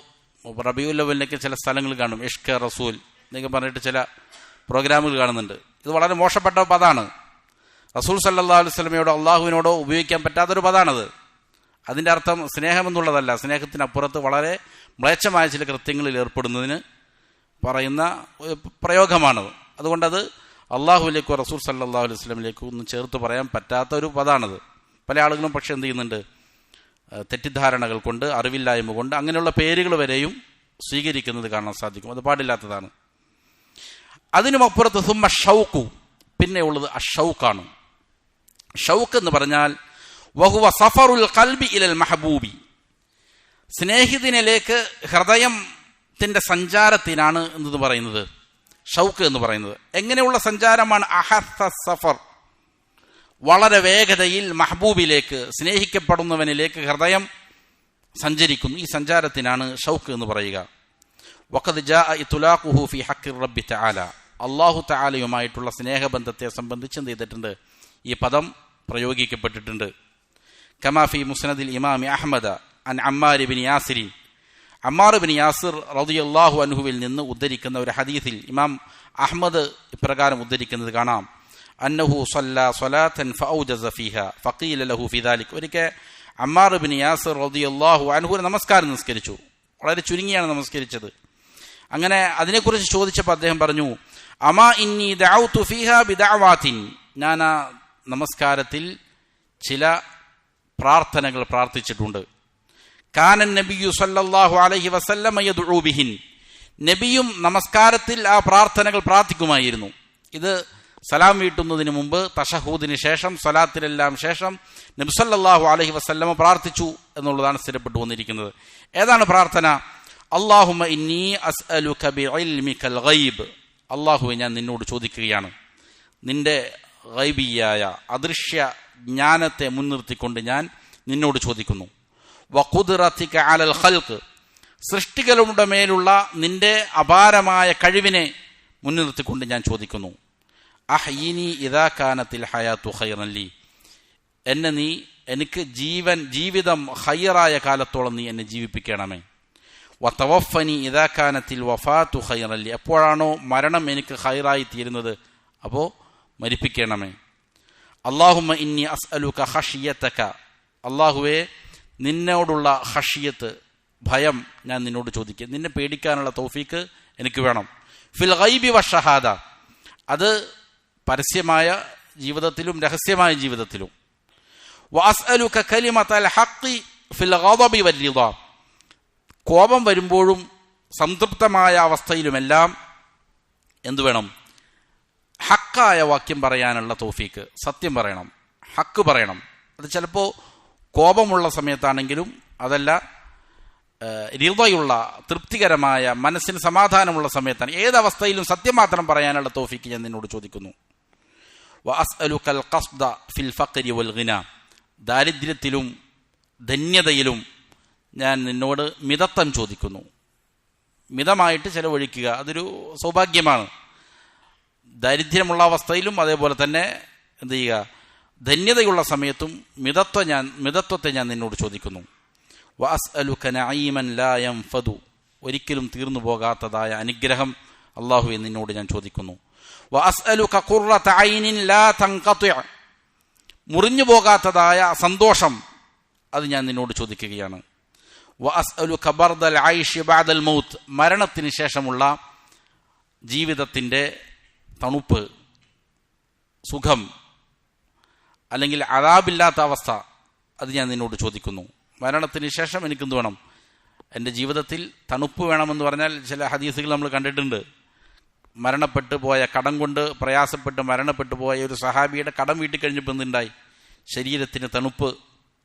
റബീഉൽ അവ്വലിലേക്ക് ചില സ്ഥലങ്ങൾ കാണും, ഇഷ്ക് റസൂൽ എന്നൊക്കെ പറഞ്ഞിട്ട് ചില പ്രോഗ്രാമുകൾ കാണുന്നുണ്ട്. ഇത് വളരെ മോശപ്പെട്ട പദമാണ്. റസൂൽ സല്ലല്ലാഹു അലൈഹി വസല്ലമയോടോ അള്ളാഹുവിനോടോ ഉപയോഗിക്കാൻ പറ്റാത്തൊരു പദമാണത്. അതിൻ്റെ അർത്ഥം സ്നേഹമെന്നുള്ളതല്ല, സ്നേഹത്തിനപ്പുറത്ത് വളരെ മ്ലേച്ഛമായ ചില കൃത്യങ്ങളിൽ ഏർപ്പെടുന്നതിന് പറയുന്ന പ്രയോഗമാണത്. അതുകൊണ്ടത് അള്ളാഹുവിലേക്കോ റസൂൽ സല്ലല്ലാഹു അലൈഹി വസല്ലമയിലേക്കോ ഒന്നും ചേർത്ത് പറയാൻ പറ്റാത്ത ഒരു പദമാണത്. പല ആളുകളും പക്ഷെ എന്ത് ചെയ്യുന്നുണ്ട്, തെറ്റിദ്ധാരണകൾ കൊണ്ട്, അറിവില്ലായ്മ കൊണ്ട് അങ്ങനെയുള്ള പേരുകൾ വരെയും സ്വീകരിക്കുന്നത് കാണാൻ സാധിക്കും. അത് പാടില്ലാത്തതാണ്. അതിനുമപ്പുറത്ത് സുമ്മ ഷൗഖു, പിന്നെ ഉള്ളത് അഷൗഖാണ്. ഷൗഖ് എന്ന് പറഞ്ഞാൽ വഹുവ സഫറുൽ ഖൽബി ഇലൽ മഹബൂബി, സ്നേഹിതനിലേക്ക് ഹൃദയത്തിന്റെ സഞ്ചാരത്തിനാണ് എന്ന് പറയുന്നത് ഷൗഖ് എന്ന് പറയുന്നത്. എങ്ങനെയുള്ള സഞ്ചാരമാണ്? അഹസ്സ സഫർ, വളരെ വേഗതയിൽ മഹബൂബിലേക്ക്, സ്നേഹിക്കപ്പെടുന്നവനിലേക്ക് ഹൃദയം സഞ്ചരിക്കുന്നു. ഈ സഞ്ചാരത്തിനാണ് ഷൗഖ് എന്ന് പറയുക. വഖദ് ജാഅ ഇത്ലാഖുഹു ഫി ഹഖ്ഖി റബ്ബി തആല, അല്ലാഹു തആലയുമായിട്ടുള്ള സ്നേഹബന്ധത്തെ സംബന്ധിച്ച് എന്ത് ചെയ്തിട്ടുണ്ട്, ഈ പദം പ്രയോഗിക്കപ്പെട്ടിട്ടുണ്ട്. കമാ ഫി മുസ്നദിൽ ഇമാമി അഹ്മദ അൻ അമ്മാർ ഇബ്നു യാസിർ, അമ്മാർ ഇബ്നു യാസിർ റളിയല്ലാഹു അൻഹുവിൽ നിന്ന് ഉദ്ധരിക്കുന്ന ഒരു ഹദീസിൽ ഇമാം അഹ്മദ് ഇപ്രകാരം ഉദ്ധരിക്കുന്നത് കാണാം. അന്നഹു സ്വല്ല സ്വലാത്തൻ ഫഔജസ ഫീഹ ഫഖീല ലഹു ഫി ദാലിക്, ഒരിക്കൽ അമ്മാർ ഇബ്നു യാസിർ റളിയല്ലാഹു അൻഹു നമസ്കാരം നിസ്കരിച്ചു. വളരെ ചുരുങ്ങിയാണ് നമസ്കരിച്ചത്. അങ്ങനെ അതിനെക്കുറിച്ച് ചോദിച്ചപ്പോൾ അദ്ദേഹം പറഞ്ഞു, അമാ ഇന്നി ദഅഉതു ഫീഹാ ബിദഅവാതിൻ, ഞാൻ ആ നമസ്കാരത്തിൽ ചില പ്രാർത്ഥനകൾ പ്രാർത്ഥിച്ചിട്ടുണ്ട്. കാനൻ നബിയു സല്ലല്ലാഹു അലൈഹി വസല്ലമ യദ്ഉ ബിഹിൻ, നബിയും നമസ്കാരത്തിൽ ആ പ്രാർത്ഥനകൾ പ്രാർത്ഥിക്കുമായിരുന്നു. ഇത് സലാം വീട്ടുന്നതിന് മുമ്പ്, തശഹൂദിന് ശേഷം, സ്വലാത്തിലെല്ലാം ശേഷം നബി സല്ലല്ലാഹു അലൈഹി വസല്ലമ പ്രാർത്ഥിച്ചു എന്നുള്ളതാണ് സ്ഥിരപ്പെട്ടു വന്നിരിക്കുന്നത്. ഏതാണ് പ്രാർത്ഥന? അല്ലാഹുമ്മ ഇന്നി അസ്അലുക ബിഇൽമികൽ ഗൈബ്, അല്ലാഹുവേ ഞാൻ നിന്നോട് ചോദിക്കുകയാണ്, നിന്റെ ഗൈബിയായ അദൃശ്യ ജ്ഞാനത്തെ മുൻനിർത്തിക്കൊണ്ട് ഞാൻ നിന്നോട് ചോദിക്കുന്നു. വഖുദ്റതിക അലൽ ഖൽഖ്, സൃഷ്ടികളുടെ മേലുള്ള നിന്റെ അപാരമായ കഴിവിനെ മുൻനിർത്തിക്കൊണ്ട് ഞാൻ ചോദിക്കുന്നു. അഹ്യിനി ഇദാ കാനത്തിൽ ഹയാത്തു ഖൈറൻ ലി, എന്നെ നീ, എനിക്ക് ജീവിതം ഖൈറായ കാലത്തോളം നീ എന്നെ ജീവിപ്പിക്കണമേ. വതവഫനി ഇദാ കാനത്തിൽ വഫാത്തു ഖൈറൻ ലി, എപ്പോഴാണോ മരണം എനിക്ക് ഖൈറായി തീരുന്നത് അപ്പോൾ മരിപ്പിക്കണമേ. അല്ലാഹുമ്മ ഇന്നി അസ്അലുക ഖശിയതക, അല്ലാഹുവേ നിന്നോടുള്ള ഖശിയത്ത്, ഭയം ഞാൻ നിന്നോട് ചോദിക്കുക, നിന്നെ പേടിക്കാനുള്ള തൗഫീക്ക് എനിക്ക് വേണം. ഫിൽ ഗൈബി വശഹാദ, അത് പരസ്യമായ ജീവിതത്തിലും രഹസ്യമായ ജീവിതത്തിലും. വഅസ്അലുക കലിമത്തൽ ഹഖ് ഫിൽ ഗദബി വൽറിദ, കോപം വരുമ്പോഴും സംതൃപ്തമായ അവസ്ഥയിലുമെല്ലാം എന്തു വേണം? ഹക്കായ വാക്യം പറയാനുള്ള തൗഫീക്ക്, സത്യം പറയണം, ഹക്ക് പറയണം. അത് ചിലപ്പോൾ കോപമുള്ള സമയത്താണെങ്കിലും, അതല്ല റിളയുള്ള തൃപ്തികരമായ മനസ്സിന് സമാധാനമുള്ള സമയത്താണ്, ഏതവസ്ഥയിലും സത്യം മാത്രം പറയാനുള്ള തൗഫീക്ക് ഞാൻ നിന്നോട് ചോദിക്കുന്നു. വഅസ്അലുകൽ ഖസ്ദ ഫിൽ ഫഖ്രി വൽ ഗിന, ദാരിദ്ര്യത്തിലും ധന്യതയിലും ഞാൻ നിന്നോട് മിതത്വം ചോദിക്കുന്നു. മിതമായിട്ട് ചെലവഴിക്കുക, അതൊരു സൗഭാഗ്യമാണ്. ദാരിദ്ര്യമുള്ള അവസ്ഥയിലും അതേപോലെ തന്നെ എന്ത് ചെയ്യുക, ധന്യതയുള്ള സമയത്തും മിതത്വത്തെ ഞാൻ നിന്നോട് ചോദിക്കുന്നു. വഅസ്അലുക നഈമൻ ലാ യൻഫദു, ഒരിക്കലും തീർന്നു പോകാത്തതായ അനുഗ്രഹം അല്ലാഹുവേ നിന്നോട് ഞാൻ ചോദിക്കുന്നു. വഅസ്അലുക ഖുർറത ഐനിൻ ലാ തൻഖതി, മുറിഞ്ഞു പോകാത്തതായ സന്തോഷം, അത് ഞാൻ നിന്നോട് ചോദിക്കുകയാണ്. വഅസ്അലുക ബർദൽ ഐഷി ബഅദൽ മൗത്ത്, മരണത്തിന് ശേഷമുള്ള ജീവിതത്തിൻ്റെ തണുപ്പ്, സുഖം, അല്ലെങ്കിൽ അദാബില്ലാത്ത അവസ്ഥ, അത് ഞാൻ നിന്നോട് ചോദിക്കുന്നു. മരണത്തിന് ശേഷം എനിക്കെന്ത് വേണം? എൻ്റെ ജീവിതത്തിൽ തണുപ്പ് വേണമെന്ന് പറഞ്ഞാൽ ചില ഹദീസുകൾ നമ്മൾ കണ്ടിട്ടുണ്ട്. മരണപ്പെട്ടു പോയ, കടം കൊണ്ട് പ്രയാസപ്പെട്ട് മരണപ്പെട്ടു പോയ ഒരു സഹാബിയുടെ കടം വീട്ടി കഴിഞ്ഞപ്പോൾ എന്തുണ്ടായി? ശരീരത്തിന് തണുപ്പ്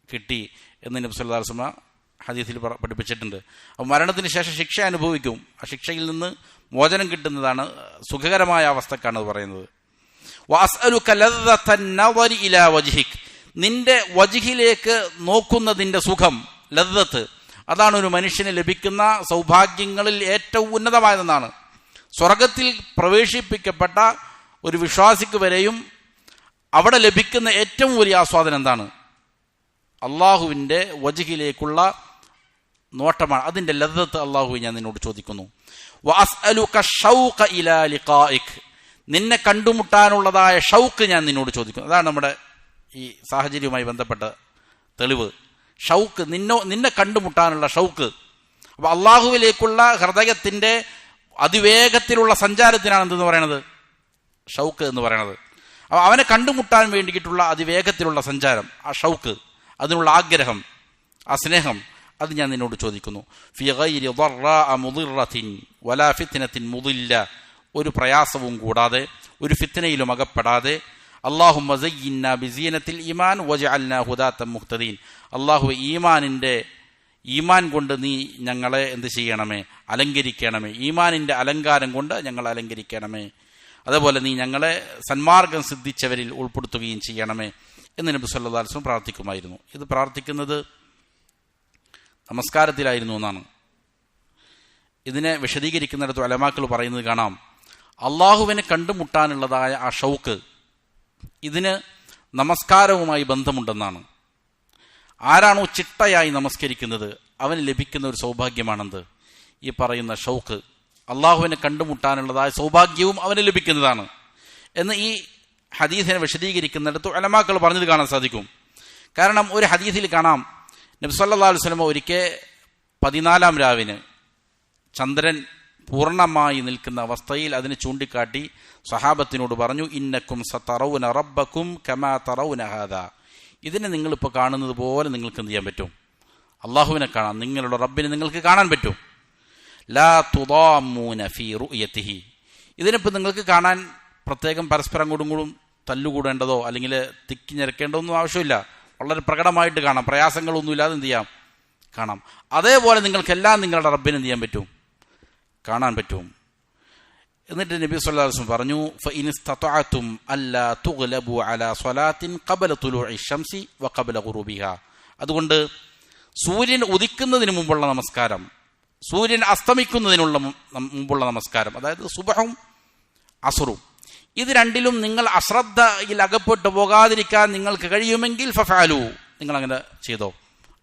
കിട്ടി എന്ന് നബി സല്ലല്ലാഹു അലൈഹി വസല്ലം ഹദീസിൽ പഠിപ്പിച്ചിട്ടുണ്ട്. അപ്പോൾ മരണത്തിന് ശേഷം ശിക്ഷ അനുഭവിക്കും. ആ ശിക്ഷയിൽ നിന്ന് മോചനം കിട്ടുന്നതാണ്, സുഖകരമായ അവസ്ഥക്കാണ് അത് പറയുന്നത്. വഅസ്അലുക ലദ്ദതൻ നദരി ഇലാ വജ്ഹിക്, നിന്റെ വജ്ഹിലേക്ക് നോക്കുന്നതിൻ്റെ സുഖം, ലദ്ദത്ത്, അതാണ് ഒരു മനുഷ്യന് ലഭിക്കുന്ന സൗഭാഗ്യങ്ങളിൽ ഏറ്റവും ഉന്നതമായതെന്നാണ്. സ്വർഗത്തിൽ പ്രവേശിപ്പിക്കപ്പെട്ട ഒരു വിശ്വാസിക്ക് വരെയും അവിടെ ലഭിക്കുന്ന ഏറ്റവും വലിയ ആസ്വാദനം എന്താണ്? അള്ളാഹുവിൻ്റെ വജ്ഹിലേക്കുള്ള നോട്ടമാണ്, അതിൻ്റെ ലദ്ദത്ത് അല്ലാഹുവേ ഞാൻ നിന്നോട് ചോദിക്കുന്നു. വഅസ്അലുക ഷൗഖ ഇലാ ലിഖാഇക്, നിന്നെ കണ്ടുമുട്ടാനുള്ളതായ ഷൗക്ക് ഞാൻ നിന്നോട് ചോദിക്കുന്നു. അതാണ് നമ്മുടെ ഈ സാഹചര്യവുമായി ബന്ധപ്പെട്ട തെളിവ്. ഷൗക്ക്, നിന്നെ കണ്ടുമുട്ടാനുള്ള ഷൗക്ക്. അപ്പൊ അള്ളാഹുവിലേക്കുള്ള ഹൃദയത്തിന്റെ അതിവേഗത്തിലുള്ള സഞ്ചാരത്തിനാണ് എന്തെന്ന് പറയണത്, ഷൗക്ക് എന്ന് പറയണത്. അപ്പൊ അവനെ കണ്ടുമുട്ടാൻ വേണ്ടിയിട്ടുള്ള അതിവേഗത്തിലുള്ള സഞ്ചാരം, ആ ഷൗക്ക്, അതിനുള്ള ആഗ്രഹം, ആ സ്നേഹം, അത് ഞാൻ നിന്നോട് ചോദിക്കുന്നു. ഫി ഗൈരി ളറാഅ മുദിറത്തിൻ വലാ ഫിത്നത്തിൻ മുദില്ല, ഒരു പ്രയാസവും കൂടാതെ, ഒരു ഫിത്നയിലും അകപ്പെടാതെ. അല്ലാഹുമ്മ സയ്യിന്നാ ബിസീനത്തിൽ ഈമാൻ വജഅൽനാ ഹുദാത്തൻ മുഹ്തദീൻ, അല്ലാഹുവേ ഈമാൻ കൊണ്ട് നീ ഞങ്ങളെ എന്ത് ചെയ്യണമേ, അലങ്കരിക്കണമേ. ഈമാനിന്റെ അലങ്കാരം കൊണ്ട് ഞങ്ങളെ അലങ്കരിക്കണമേ. അതേപോലെ നീ ഞങ്ങളെ സന്മാർഗം സിദ്ധിച്ചവരിൽ ഉൾപ്പെടുത്തുകയും ചെയ്യണമേ എന്ന് നബി സല്ലല്ലാഹു അലൈഹി വസല്ലം പ്രാർത്ഥിക്കുമായിരുന്നു. ഇത് പ്രാർത്ഥിക്കുന്നത് നമസ്കാരത്തിലായിരുന്നു എന്നാണ്. ഇതിനെ വിശദീകരിക്കുന്നിടത്ത് ഉലമാക്കൾ പറയുന്നത് കാണാം, അള്ളാഹുവിനെ കണ്ടുമുട്ടാനുള്ളതായ ആ ഷൗക്ക്, ഇതിന് നമസ്കാരവുമായി ബന്ധമുണ്ടെന്നാണ്. ആരാണോ ചിട്ടയായി നമസ്കരിക്കുന്നത് അവന് ലഭിക്കുന്ന ഒരു സൗഭാഗ്യമാണെന്ത്, ഈ പറയുന്ന ഷൗക്ക്. അള്ളാഹുവിനെ കണ്ടുമുട്ടാനുള്ളതായ സൗഭാഗ്യവും അവന് ലഭിക്കുന്നതാണ് എന്ന് ഈ ഹദീസിനെ വിശദീകരിക്കുന്നിടത്ത് ഉലമാക്കൾ പറഞ്ഞത് കാണാൻ സാധിക്കും. കാരണം ഒരു ഹദീസിൽ കാണാം, നബി സല്ലല്ലാഹു അലൈഹി വസല്ലം ഒരിക്കൽ 14-ാം രാവിന് ചന്ദ്രൻ പൂർണ്ണമായി നിൽക്കുന്ന അവസ്ഥയിൽ അതിനെ ചൂണ്ടിക്കാട്ടി സ്വഹാബത്തിനോട് പറഞ്ഞു, ഇന്നക്കും സതറൗന റബ്ബക്കും കമാ തറൗന ഹാദാ, ഇതിനെ നിങ്ങളിപ്പോൾ കാണുന്നത് പോലെ നിങ്ങൾക്ക് എന്ത് ചെയ്യാൻ പറ്റും, അള്ളാഹുവിനെ കാണാം, നിങ്ങളുടെ റബ്ബിനെ നിങ്ങൾക്ക് കാണാൻ പറ്റും. ലാ തുദാമൂന ഫീ റുയതിഹി, ഇതിനിപ്പോൾ നിങ്ങൾക്ക് കാണാൻ പ്രത്യേകം പരസ്പരം കൂടും തല്ലുകൂടേണ്ടതോ അല്ലെങ്കിൽ തിക്കിഞ്ഞിരക്കേണ്ടതോ ഒന്നും ആവശ്യമില്ല. വളരെ പ്രകടമായിട്ട് കാണാം, പ്രയാസങ്ങളൊന്നുമില്ലാതെ എന്ത് ചെയ്യാം, കാണാം. അതേപോലെ നിങ്ങൾക്കെല്ലാം നിങ്ങളുടെ റബ്ബിനെ എന്ത് ചെയ്യാൻ പറ്റും, കാണാൻ പറ്റും. എന്നിട്ട് നബി സല്ലല്ലാഹു അലൈഹി വസല്ലം പറഞ്ഞു, ഫഇൻ ഇസ്തതഅതും അല്ലാ തുഗ്ലബു അലാ സ്വലാത്തിൻ ഖബല തുലൂഇ ശംസി വഖബല ഗുറൂബിഹാ, അതുകൊണ്ട് സൂര്യൻ ഉദിക്കുന്നതിന് മുമ്പുള്ള നമസ്കാരം, സൂര്യൻ അസ്തമിക്കുന്നതിനുള്ള മുമ്പുള്ള നമസ്കാരം, അതായത് സുബഹും അസ്റും, ഇത് രണ്ടിലും നിങ്ങൾ അശ്രദ്ധയിൽ അകപ്പെട്ടു പോകാതിരിക്കാൻ നിങ്ങൾക്ക് കഴിയുമെങ്കിൽ ഫഫഅലു, നിങ്ങൾ അങ്ങനെ ചെയ്തോ.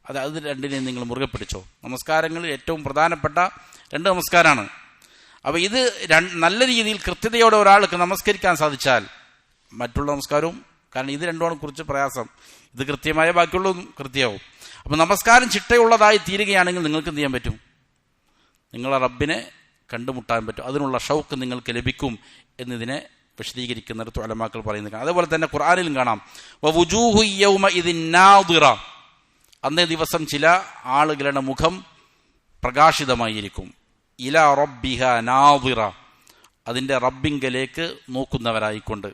അത് രണ്ടിനെയും നിങ്ങൾ മുറുകെ പിടിച്ചോ. നമസ്കാരങ്ങളിൽ ഏറ്റവും പ്രധാനപ്പെട്ട 2 നമസ്കാരമാണ്. അപ്പോൾ ഇത് നല്ല രീതിയിൽ കൃത്യതയോടെ ഒരാൾക്ക് നമസ്കരിക്കാൻ സാധിച്ചാൽ മറ്റുള്ള നമസ്കാരവും, കാരണം ഇത് രണ്ടുമാണ് കുറിച്ച് പ്രയാസം, ഇത് കൃത്യമായ ബാക്കിയുള്ളതും കൃത്യമാവും. അപ്പോൾ നമസ്കാരം ചിട്ടയുള്ളതായി തീരുകയാണെങ്കിൽ നിങ്ങൾക്ക് എന്ത് ചെയ്യാൻ പറ്റും, നിങ്ങളെ റബ്ബിനെ കണ്ടുമുട്ടാൻ പറ്റും, അതിനുള്ള ഷൗക്ക് നിങ്ങൾക്ക് ലഭിക്കും എന്നതിനെ വിശദീകരിക്കുന്നിടത്ത് ഉലമാക്കൾ പറയുന്നത്. അതേപോലെ തന്നെ ഖുർആനിലും കാണാം, വവുജൂഹു യൗമഇദിൻ നാദിറ, അന്നേ ദിവസം ചില ആളുകളുടെ മുഖം പ്രകാശിതമായിരിക്കും. ഇലാ റബ്ബിഹ നാദിറ, അതിൻ്റെ റബ്ബിങ്കലേക്ക് നോക്കുന്നവരായിക്കൊണ്ട്.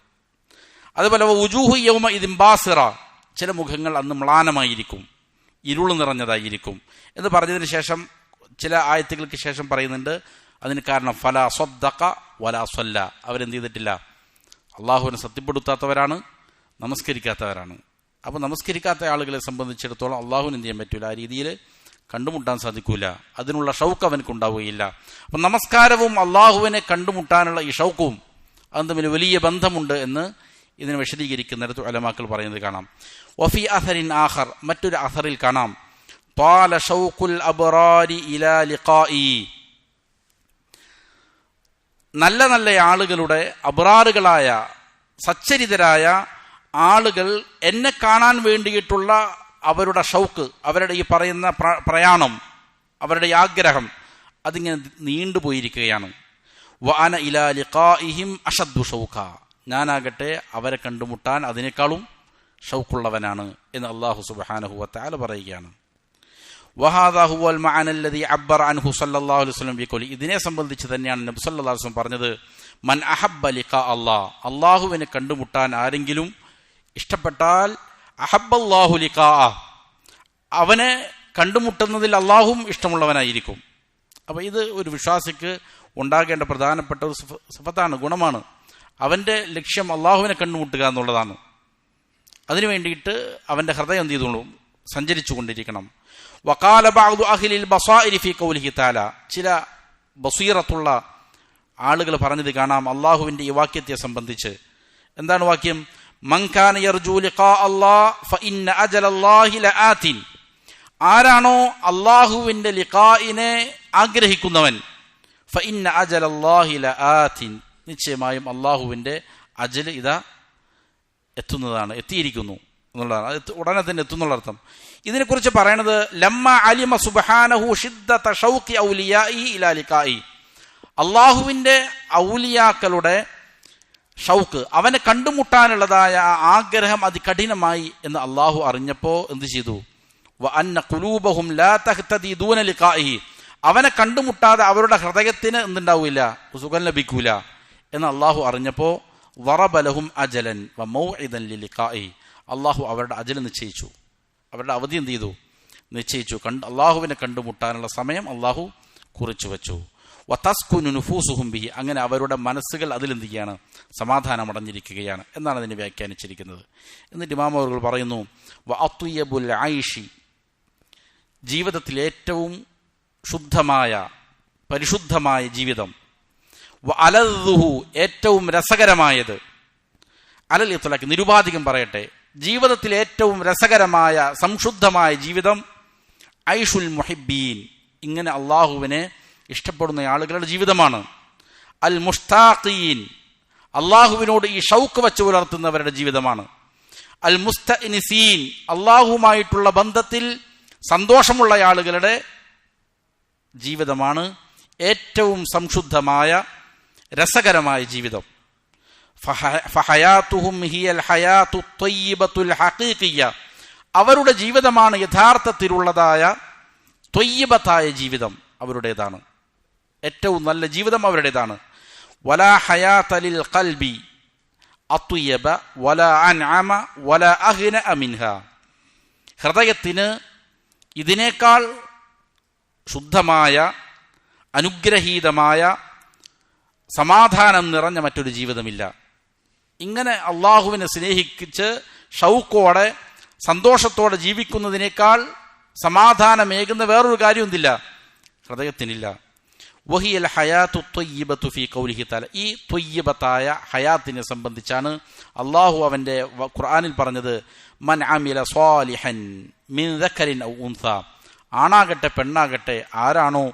അതുപോലെ വവുജൂഹു യൗമഇദിൻ ബാസിറ, ചില മുഖങ്ങൾ അന്ന് മ്ലാനമായിരിക്കും, ഇരുൾ നിറഞ്ഞതായിരിക്കും എന്ന് പറഞ്ഞതിന് ശേഷം ചില ആയത്തുകൾക്ക് ശേഷം പറയുന്നുണ്ട്, അതിന് കാരണം ഫലാ സ്വദ്ദഖ വലാ സ്വല്ല, അവരെന്ത് ചെയ്തിട്ടില്ല, അള്ളാഹുവിനെ സത്യപ്പെടുത്താത്തവരാണ്, നമസ്കരിക്കാത്തവരാണ്. അപ്പോൾ നമസ്കരിക്കാത്ത ആളുകളെ സംബന്ധിച്ചിടത്തോളം അള്ളാഹുവിന് എന്ത് ചെയ്യാൻ പറ്റൂല, ആ രീതിയിൽ കണ്ടുമുട്ടാൻ സാധിക്കൂല, അതിനുള്ള ഷൗക്ക് അവനക്കുണ്ടാവുകയില്ല. അപ്പം നമസ്കാരവും അള്ളാഹുവിനെ കണ്ടുമുട്ടാനുള്ള ഈ ഷൗക്കും അതും തമ്മിൽ വലിയ ബന്ധമുണ്ട് എന്ന് ഇതിനെ വിശദീകരിക്കുന്നിടത്ത് ഉലമാക്കൾ പറയുന്നത് കാണാം. വഫി അഥറിൻ ആഖർ, മറ്റൊരു അഥറിൽ കാണാം, ത്വാല ഷൗഖുൽ അബ്റാരി ഇലാ ലിഖാഇ, നല്ല നല്ല ആളുകളുടെ, അബ്റാറുകളായ സച്ചരിതരായ ആളുകൾ എന്നെ കാണാൻ വേണ്ടിയിട്ടുള്ള അവരുടെ ഷൗക്ക്, അവരുടെ ഈ പറയുന്ന പ്രയാണം, അവരുടെ ആഗ്രഹം അതിങ്ങനെ നീണ്ടുപോയിരിക്കുകയാണ്. വഅന ഇലാ ലിഖാഇഹിം അശദ്ദു ഷൗഖ, ഞാനാകട്ടെ അവരെ കണ്ടുമുട്ടാൻ അതിനേക്കാളും ഷൗക്കുള്ളവനാണ് എന്ന് അല്ലാഹു സുബ്ഹാനഹു വതആല പറയുകയാണ്. വഹാദാ ഹുവൽ മഅന അല്ലദീ അബ്ബറ അൻഹു സല്ലല്ലാഹു അലൈഹി വസല്ലം ബിഖൗലി, ഇതിനെ സംബന്ധിച്ച് തന്നെയാണ് നബി സല്ലല്ലാഹു അലൈഹി വസല്ലം പറഞ്ഞത്, മൻ അഹബ്ബ ലിഖാ അല്ലാഹ്, അല്ലാഹുവിനെ കണ്ടുമുട്ടാൻ ആരെങ്കിലും ഇഷ്ടപ്പെട്ടാൽ അഹബ്ബല്ലാഹു ലിഖാ, അവനെ കണ്ടുമുട്ടുന്നതിൽ അള്ളാഹും ഇഷ്ടമുള്ളവനായിരിക്കും. അപ്പോൾ ഇത് ഒരു വിശ്വാസിക്ക് ഉണ്ടാകേണ്ട പ്രധാനപ്പെട്ട ഒരു സിഫത്താണ്, ഗുണമാണ്. അവൻ്റെ ലക്ഷ്യം അള്ളാഹുവിനെ കണ്ടുമുട്ടുക എന്നുള്ളതാണ്. അതിനു വേണ്ടിയിട്ട് അവൻ്റെ ഹൃദയം എന്ത് ചെയ്തോളൂ, സഞ്ചരിച്ചു കൊണ്ടിരിക്കണം. വഖാല ബഅദു അഹ്ലിൽ ബസായിരി ഫീ ഖൗലിഹി തആല, ചില ബസീറത്തുള്ള ആളുകൾ പറഞ്ഞത് കാണാം അള്ളാഹുവിൻ്റെ ഈ വാക്യത്തെ സംബന്ധിച്ച്. എന്താണ് വാക്യം? മൻ കാന യർജു ലിഖാ അല്ലാഹ് ഫഇന്ന അജലല്ലാഹി ലആതിൻ, ആരാണോ അള്ളാഹുവിന്റെ ലിഖാഇനെ ആഗ്രഹിക്കുന്നവൻ, ഫഇന്ന അജലല്ലാഹി ലആതിൻ, നിശ്ചയമായും അള്ളാഹുവിന്റെ അജൽ ഇതാ എത്തുന്നതാണ്, എത്തിയിരിക്കുന്നു എന്നുള്ളതാണ്. അത് ഉടനെ തന്നെ എത്തുന്നുള്ള അർത്ഥം. ഇതിനെക്കുറിച്ച് പറയണത് ലമ്മ അലിമ സുബ്ഹാനഹു ഷിദ്ദത ഷൗഖി ഔലിയാഇ ഇലാ ലിഖാഇ, അള്ളാഹുവിന്റെ ഔലിയാക്കളുടെ ഷൗക്ക്, അവനെ കണ്ടുമുട്ടാനുള്ളതായ ആഗ്രഹം അതികഠിനമായി എന്ന് അള്ളാഹു അറിഞ്ഞപ്പോ എന്ത് ചെയ്തു? വ അന്ന ഖുലൂബഹും ലാ തഹ്തദി ദൂന ലിഖാഇഹി, അവനെ കണ്ടുമുട്ടാതെ അവരുടെ ഹൃദയത്തിന് എന്തുണ്ടാവില്ല, സുഖം ലഭിക്കൂല എന്ന് അള്ളാഹു അറിഞ്ഞപ്പോ വറബ ലഹും അജലൻ വ മൗഇദൻ ലിലിഖാഇഹി, അള്ളാഹു അവരുടെ അജൽ നിശ്ചയിച്ചു, അവരുടെ അവധി എന്ത് ചെയ്തു? നിശ്ചയിച്ചു. അള്ളാഹുവിനെ കണ്ടുമുട്ടാനുള്ള സമയം അള്ളാഹു കുറിച്ചു വെച്ചു. വതസ്കുനു നുഫൂസുഹും ബിഹി, അങ്ങനെ അവരുടെ മനസ്സുകൾ അതിലെന്ത് ചെയ്യാണ്? സമാധാനം അടഞ്ഞിരിക്കുകയാണ് എന്നാണ് അതിനെ വ്യാഖ്യാനിച്ചിരിക്കുന്നത്. എന്നിട്ട് ഇമാം അവർ പറയുന്നു, വഅത്വയബുൽ ഐഷി, ജീവിതത്തിൽ ഏറ്റവും ശുദ്ധമായ പരിശുദ്ധമായ ജീവിതം, വഅലദ്ദുഹു, ഏറ്റവും രസകരമായത്, അലൽ ഇത്ലാഖ്, നിരുപാധികം പറയട്ടെ, ജീവിതത്തിൽ ഏറ്റവും രസകരമായ സംശുദ്ധമായ ജീവിതം ഐഷുൽ മുഹിബ്ബീൻ, ഇങ്ങനെ അള്ളാഹുവിനെ ഇഷ്ടപ്പെടുന്ന ആളുകളുടെ ജീവിതമാണ്. അൽ മുഷ്താഖീൻ, അള്ളാഹുവിനോട് ഈ ഷൗക്ക് വച്ച് പുലർത്തുന്നവരുടെ ജീവിതമാണ്. അൽ മുസ്തഅനിസീൻ, അള്ളാഹുമായിട്ടുള്ള ബന്ധത്തിൽ സന്തോഷമുള്ള ആളുകളുടെ ജീവിതമാണ് ഏറ്റവും സംശുദ്ധമായ രസകരമായ ജീവിതം. ഫഹയാതുഹും ഹിയൽ ഹയാതു ത്വയ്യിബത്തുൽ ഹഖീഖിയ്യ, അവരുടെ ജീവിതമാണ് യഥാർത്ഥത്തിലുള്ളതായ ത്വയ്യിബത്തായ ജീവിതം അവരുടേതാണ്, ഏറ്റവും നല്ല ജീവിതം അവരുടേതാണ്. വലാ ഹയാത ലിൽ ഖൽബി അത്വയ്യബ വലാ അൻഅമ വലാ അഗ്ന മിൻഹ, ഹൃദയത്തിന് ഇതിനേക്കാൾ ശുദ്ധമായ അനുഗ്രഹീതമായ സമാധാനം നിറഞ്ഞ മറ്റൊരു ജീവിതമില്ല. ഇങ്ങനെ അള്ളാഹുവിനെ സ്നേഹിച്ച് ഷൗക്കോടെ സന്തോഷത്തോടെ ജീവിക്കുന്നതിനേക്കാൾ സമാധാനമേകുന്ന വേറൊരു കാര്യം എന്തില്ല? ഹൃദയത്തിനില്ല. വഹിയൽ ഹയാത്തു ത്വയ്യിബത്തു ഫീ ഖൗലിഹി തആല, ഈ ത്വയ്യിബത്തായ ഹയാത്തിനെ സംബന്ധിച്ചാണ് അള്ളാഹു അവന്റെ ഖുർആനിൽ പറഞ്ഞത്, മൻ അമില സ്വാലിഹൻ മിൻ ദക്കറിൻ ഔ ഉൻസ, ആണാകട്ടെ പെണ്ണാകട്ടെ ആരാണോ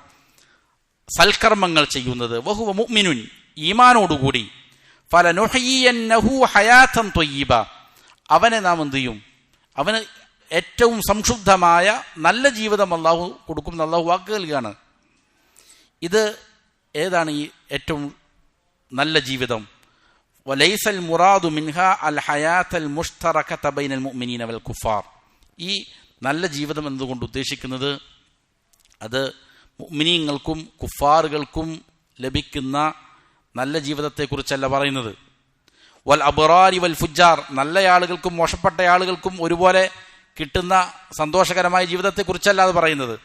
സൽക്കർമ്മങ്ങൾ ചെയ്യുന്നത്, വഹുവ മുഅ്മിനുൻ, ഈമാനോടുകൂടി, ഫലനുഹയ്യിയന്നഹു ഹയാതൻ ത്വയ്യിബ, അവനെ നാം എന്ത് ചെയ്യും? അവന് ഏറ്റവും സംശുദ്ധമായ നല്ല ജീവിതം അള്ളാഹു കൊടുക്കും എന്ന് അള്ളാഹു വാക്ക് നൽകുകയാണ്. ഇത് ഏതാണ് ഈ ഏറ്റവും നല്ല ജീവിതം? വലൈസൽ മുറാദു മിൻഹ അൽ ഹയാത്തൽ മുഷ്തറകത ബൈനൽ മുഅ്മിനീന വൽ കുഫാർ, ഈ നല്ല ജീവിതം എന്നതുകൊണ്ട് ഉദ്ദേശിക്കുന്നത് അത് മുഅ്മിനീങ്ങൾക്കും കുഫാറുകൾക്കും ലഭിക്കുന്ന നല്ല ജീവിതത്തെക്കുറിച്ചല്ല പറയുന്നത്. വൽ അബ്റാരി വൽ ഫുജാർ, നല്ല ആളുകൾക്കും മോശപ്പെട്ട ആളുകൾക്കും ഒരുപോലെ കിട്ടുന്ന സന്തോഷകരമായ ജീവിതത്തെക്കുറിച്ചല്ല അത് പറയുന്നത്.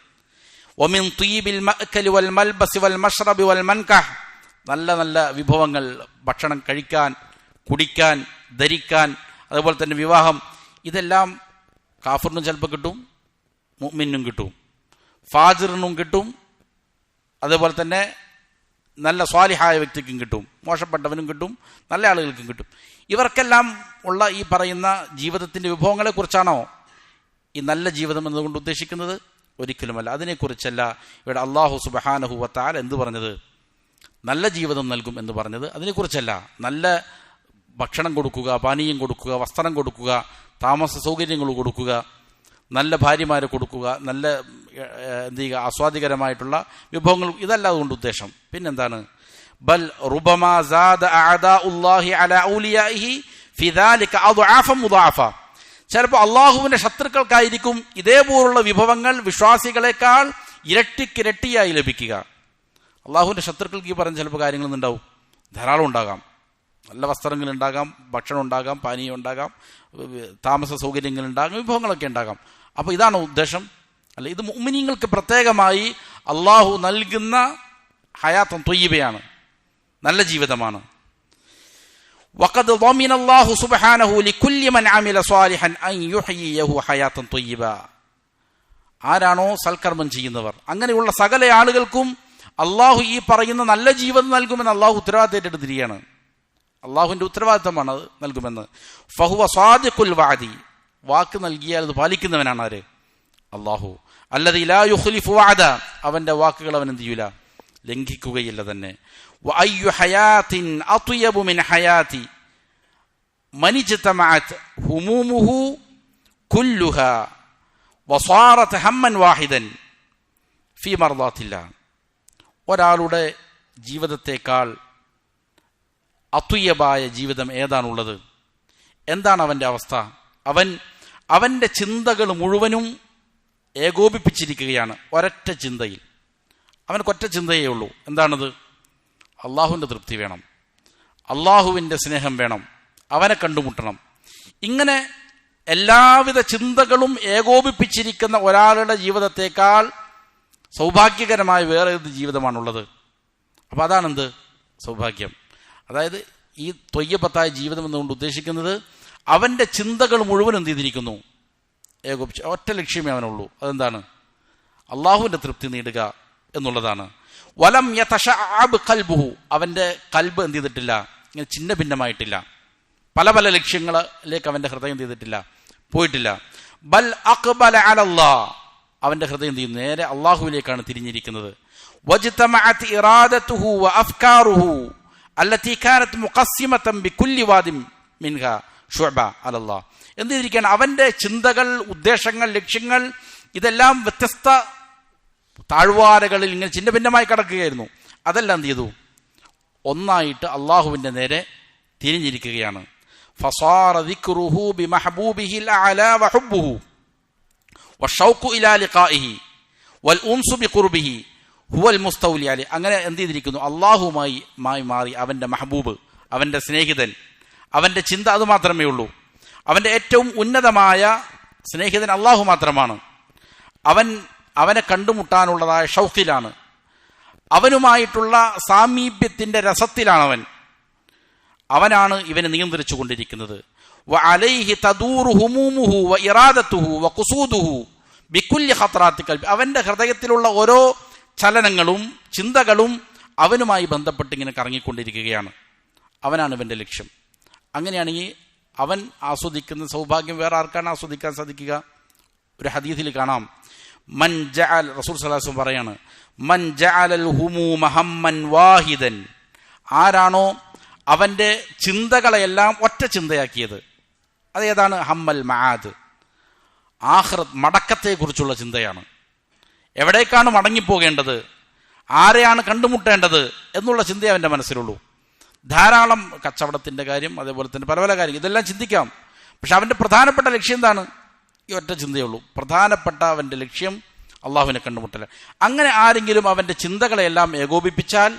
വമിൻ തീബിൽ മഅ്കലി വൽ മൽബസി വൽ മശ്റബി വൽ മൻകഹ്, നല്ല നല്ല വിഭവങ്ങൾ, ഭക്ഷണം കഴിക്കാൻ, കുടിക്കാൻ, ധരിക്കാൻ, അതുപോലെ തന്നെ വിവാഹം, ഇതെല്ലാം കാഫിറിനും ചിലപ്പോൾ കിട്ടും, മുഅ്മിനും കിട്ടും, ഫാജിറിനും കിട്ടും, അതുപോലെ തന്നെ നല്ല സ്വാലിഹായ വ്യക്തിക്കും കിട്ടും, മോശപ്പെട്ടവനും കിട്ടും, നല്ല ആളുകൾക്കും കിട്ടും. ഇവർക്കെല്ലാം ഉള്ള ഈ പറയുന്ന ജീവിതത്തിന്റെ വിഭവങ്ങളെ കുറിച്ചാണോ ഈ നല്ല ജീവിതം എന്നതുകൊണ്ട് ഉദ്ദേശിക്കുന്നത്? ഒരിക്കലുമല്ല. അതിനെക്കുറിച്ചല്ല ഇവിടെ അള്ളാഹു സുബ്ഹാനഹു വ തആല എന്ത് പറഞ്ഞത്? നല്ല ജീവിതം നൽകും എന്ന് പറഞ്ഞത് അതിനെക്കുറിച്ചല്ല. നല്ല ഭക്ഷണം കൊടുക്കുക, പാനീയം കൊടുക്കുക, വസ്ത്രം കൊടുക്കുക, താമസ സൗകര്യങ്ങൾ കൊടുക്കുക, നല്ല ഭാര്യമാരെ കൊടുക്കുക, നല്ല എന്ത് ചെയ്യുക, ആസ്വാദികരമായിട്ടുള്ള വിഭവങ്ങൾ, ഇതല്ല അതുകൊണ്ട് ഉദ്ദേശം. പിന്നെന്താണ്? ബൽ റുബമാ സാദ അഅദാഉല്ലാഹി അലാ ഔലിയാഇഹി ഫി ദാലിക അദ്ആഫ മുദാഅഫ, ചിലപ്പോൾ അള്ളാഹുവിന്റെ ശത്രുക്കൾക്കായിരിക്കും ഇതേപോലുള്ള വിഭവങ്ങൾ വിശ്വാസികളെക്കാൾ ഇരട്ടിക്കിരട്ടിയായി ലഭിക്കുക. അള്ളാഹുവിന്റെ ശത്രുക്കൾക്ക് ഈ പറഞ്ഞ ചിലപ്പോൾ കാര്യങ്ങളൊന്നും ഉണ്ടാവും, ധാരാളം ഉണ്ടാകാം. നല്ല വസ്ത്രങ്ങൾ ഉണ്ടാകാം, ഭക്ഷണം ഉണ്ടാകാം, പാനീയം ഉണ്ടാകാം, താമസ സൗകര്യങ്ങൾ ഉണ്ടാകാം, വിഭവങ്ങളൊക്കെ ഉണ്ടാകാം. അപ്പോൾ ഇതാണ് ഉദ്ദേശം അല്ല. ഇത് മുഅ്മിനീങ്ങൾക്ക് പ്രത്യേകമായി അള്ളാഹു നൽകുന്ന ഹയാത്തുൻ ത്വയ്യിബയാണ്, നല്ല ജീവിതമാണ്. വഖദ് ളമിന അല്ലാഹു സുബ്ഹാനഹു ലികുല്ലി മൻ അമില സ്വാലിഹൻ അൻ യുഹ്യിയഹു ഹയാത്തുൻ ത്വയ്യിബ, ആരാണോ സൽക്കർമ്മം ചെയ്യുന്നവർ അങ്ങനെയുള്ള സകല ആളുകൾക്കും അള്ളാഹു ഈ പറയുന്ന നല്ല ജീവിതം നൽകുമെന്ന് അള്ളാഹു ഉത്തരവാദിത്തം ഏറ്റെടുത്തിരിക്കുകയാണ്. അള്ളാഹുവിന്റെ ഉത്തരവാദിത്തമാണ് അത് നൽകുമെന്ന്. ഫഹുവ സ്വാദിഖുൽ വഅദി, വാക്ക് നൽകിയാൽ അത് പാലിക്കുന്നവനാണ് ആര്? അള്ളാഹു. അല്ലദീ ലാ യുഖ്ലിഫു വഅദ, അവന്റെ വാക്കുകൾ അവൻ എന്ത് ചെയ്യൂല, ലംഘിക്കുകയില്ല തന്നെ. വഅയ്യു ഹയാത്തിൻ അത്യബു മിൻ ഹയാതി മനിജ്തമഅത് ഹുമൂമുഹു കുല്ലുഹാ വസാറത് ഹമ്മൻ വാഹിദൻ ഫീ മർദാത്തില്ലാഹ്. ഒരാളുടെ ജീവിതത്തേക്കാൾ അത്വയബായ ജീവിതം ഏതാണുള്ളത്? എന്താണ് അവൻ്റെ അവസ്ഥ? അവൻ്റെ ചിന്തകൾ മുഴുവനും ഏകോപിപ്പിച്ചിരിക്കുകയാണ് ഒരൊറ്റ ചിന്തയിൽ. അവനക്കൊറ്റ ചിന്തയേ ഉള്ളൂ. എന്താണത്? അള്ളാഹുവിൻ്റെ തൃപ്തി വേണം, അള്ളാഹുവിൻ്റെ സ്നേഹം വേണം, അവനെ കണ്ടുമുട്ടണം. ഇങ്ങനെ എല്ലാവിധ ചിന്തകളും ഏകോപിപ്പിച്ചിരിക്കുന്ന ഒരാളുടെ ജീവിതത്തേക്കാൾ സൗഭാഗ്യകരമായ വേറെ ഏത് ജീവിതമാണുള്ളത്? അപ്പം അതാണെന്ത്? സൗഭാഗ്യം. അതായത് ഈ ത്വയ്യബത്തായ ജീവിതം എന്നുകൊണ്ട് ഉദ്ദേശിക്കുന്നത് അവൻ്റെ ചിന്തകൾ മുഴുവൻ എന്ത് ചെയ്തിരിക്കുന്നു, ഏകോപിച്ച് ഒറ്റ ലക്ഷ്യമേ അവനുള്ളൂ. അതെന്താണ്? അള്ളാഹുവിൻ്റെ തൃപ്തി നേടുക എന്നുള്ളതാണ്. വലം യതശഅബ് ഖൽബുഹു, അവൻ്റെ കൽബ് എന്ത് ചെയ്തിട്ടില്ല, ഇങ്ങനെ ചിന്ന ഭിന്നമായിട്ടില്ല, പല പല ലക്ഷ്യങ്ങളിലേക്ക് അവൻ്റെ ഹൃദയം ചെയ്തിട്ടില്ല, പോയിട്ടില്ല. ബൽ അഖ്ബല അലല്ലാഹ്, അവൻ്റെ ഹൃദയം എന്ത് ചെയ്യുന്നു, നേരെ അള്ളാഹുവിലേക്കാണ് തിരിഞ്ഞിരിക്കുന്നത്. വജ്തമഅത് ഇറാദതുഹു വഅഫ്കാറുഹു അല്ലതി കാനത് മുഖസ്സിമതൻ ബികുല്ലി വാദിൻ മിൻഹാ ശുഅബ അലല്ലാഹ്. എന്ത് ചെയ്തിരിക്കുകയാണ്, അവൻ്റെ ചിന്തകൾ, ഉദ്ദേശങ്ങൾ, ലക്ഷ്യങ്ങൾ ഇതെല്ലാം വ്യത്യസ്ത താഴ്വാരകളിൽ ഇങ്ങനെ ചിന്ന ഭിന്നമായി കിടക്കുകയായിരുന്നു. അതെല്ലാം എന്ത് ചെയ്തു, ഒന്നായിട്ട് അള്ളാഹുവിൻ്റെ നേരെ തിരിഞ്ഞിരിക്കുകയാണ്. ഫസാറ ദിക്റുഹു ബിമഹബൂബിഹിൽ അഅലാ വഹുബ്ബുഹു വശൗഖു ഇലാ ലിഖാഇഹി വൽ ഉൻസു ബിഖുർബിഹി ഹുവൽ മുസ്തൗലി അലൈഹി. അങ്ങനെ എന്ത് ചെയ്തിരിക്കുന്നു, അള്ളാഹുമായി മാറി അവൻ്റെ മഹബൂബ്, അവൻ്റെ സ്നേഹിതൻ, അവൻ്റെ ചിന്ത അത് മാത്രമേ ഉള്ളൂ. അവൻ്റെ ഏറ്റവും ഉന്നതമായ സ്നേഹിതൻ അള്ളാഹു മാത്രമാണ്. അവനെ കണ്ടുമുട്ടാനുള്ളതായ ഷൗഖിലാണ്, അവനുമായിട്ടുള്ള സാമീപ്യത്തിൻ്റെ രസത്തിലാണ് അവനാണ് ഇവനെ നിയന്ത്രിച്ചു കൊണ്ടിരിക്കുന്നത്. വഅലൈഹി തദൂറു ഹുമൂമുഹു വഇറാദതുഹു വഖുസൂദുഹു ബികുല്ലി ഖത്റാത്തി ഖൽബി. അവൻ്റെ ഹൃദയത്തിലുള്ള ഓരോ ചലനങ്ങളും ചിന്തകളും അവനുമായി ബന്ധപ്പെട്ട് ഇങ്ങനെ കറങ്ങിക്കൊണ്ടിരിക്കുകയാണ്. അവനാണ് ഇവൻ്റെ ലക്ഷ്യം. അങ്ങനെയാണെങ്കിൽ അവൻ ആസ്വദിക്കുന്ന സൗഭാഗ്യം വേറെ ആർക്കാണ് ആസ്വദിക്കാൻ സാധിക്കുക? ഒരു ഹദീസിൽ കാണാം, മൻ ജഅൽ, റസൂൽ സ്വല്ലല്ലാഹു അലൈഹി വസല്ലം പറയാണ്, മൻ ജഅലൽ ഹുമൂമ ഹമ്മൻ വാഹിദൻ, ആരാണോ അവൻ്റെ ചിന്തകളെല്ലാം ഒറ്റ ചിന്തയാക്കിയത്. അതേതാണ്? ഹമ്മൽ മആദ്, ആഖിറത്ത്, മടക്കത്തെക്കുറിച്ചുള്ള ചിന്തയാണ്. എവിടേക്കാണ് മടങ്ങിപ്പോകേണ്ടത്, ആരെയാണ് കണ്ടുമുട്ടേണ്ടത് എന്നുള്ള ചിന്തയെ അവൻ്റെ മനസ്സിലുള്ളൂ. ധാരാളം കച്ചവടത്തിൻ്റെ കാര്യം, അതേപോലെ തന്നെ പല പല കാര്യം, ഇതെല്ലാം ചിന്തിക്കാം. പക്ഷെ അവൻ്റെ പ്രധാനപ്പെട്ട ലക്ഷ്യം എന്താണ്? ഈ ഒറ്റ ചിന്തയുള്ളൂ. പ്രധാനപ്പെട്ട അവൻ്റെ ലക്ഷ്യം അള്ളാഹുവിനെ കണ്ടുമുട്ടൽ. അങ്ങനെ ആരെങ്കിലും അവൻ്റെ ചിന്തകളെല്ലാം ഏകോപിപ്പിച്ചാൽ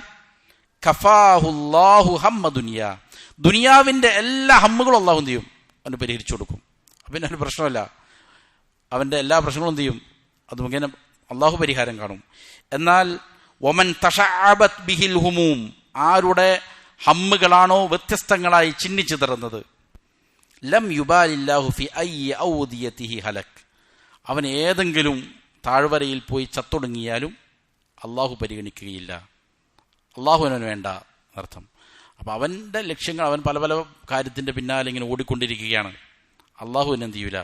കഫാഹുല്ലാഹു ഹമ്മ ദുനിയ, ദുനിയാവിൻ്റെ എല്ലാ ഹമ്മുകളും അള്ളാഹു എന്ത് ചെയ്യും, അവന് പരിഹരിച്ചു കൊടുക്കും. പിന്നെ ഒരു പ്രശ്നമല്ല, അവൻ്റെ എല്ലാ പ്രശ്നങ്ങളും എന്ത് ചെയ്യും, അത് മുഖേന അള്ളാഹു പരിഹാരം കാണും. എന്നാൽ വമൻ തശഅബത് ബിഹിൽ ഹുമൂം, ആരുടെ ഹമ്മുകളാണോ വ്യത്യസ്തങ്ങളായി ചിന്നിച്ചിതറുന്നത്, ലം യുബാലില്ലാഹു ഫി അയ്യി ഔദിയതിഹി ഹലക്, അവൻ ഏതെങ്കിലും താഴ്വരയിൽ പോയി ചത്തൊടുങ്ങിയാലും അള്ളാഹു പരിഗണിക്കുകയില്ല, അള്ളാഹുവിനവന് വേണ്ട അർത്ഥം. അപ്പം അവൻ്റെ ലക്ഷ്യങ്ങൾ, അവൻ പല പല കാര്യത്തിൻ്റെ പിന്നാലെ ഇങ്ങനെ ഓടിക്കൊണ്ടിരിക്കുകയാണ്. അള്ളാഹുവിനെ എന്ത് ചെയ്യൂല,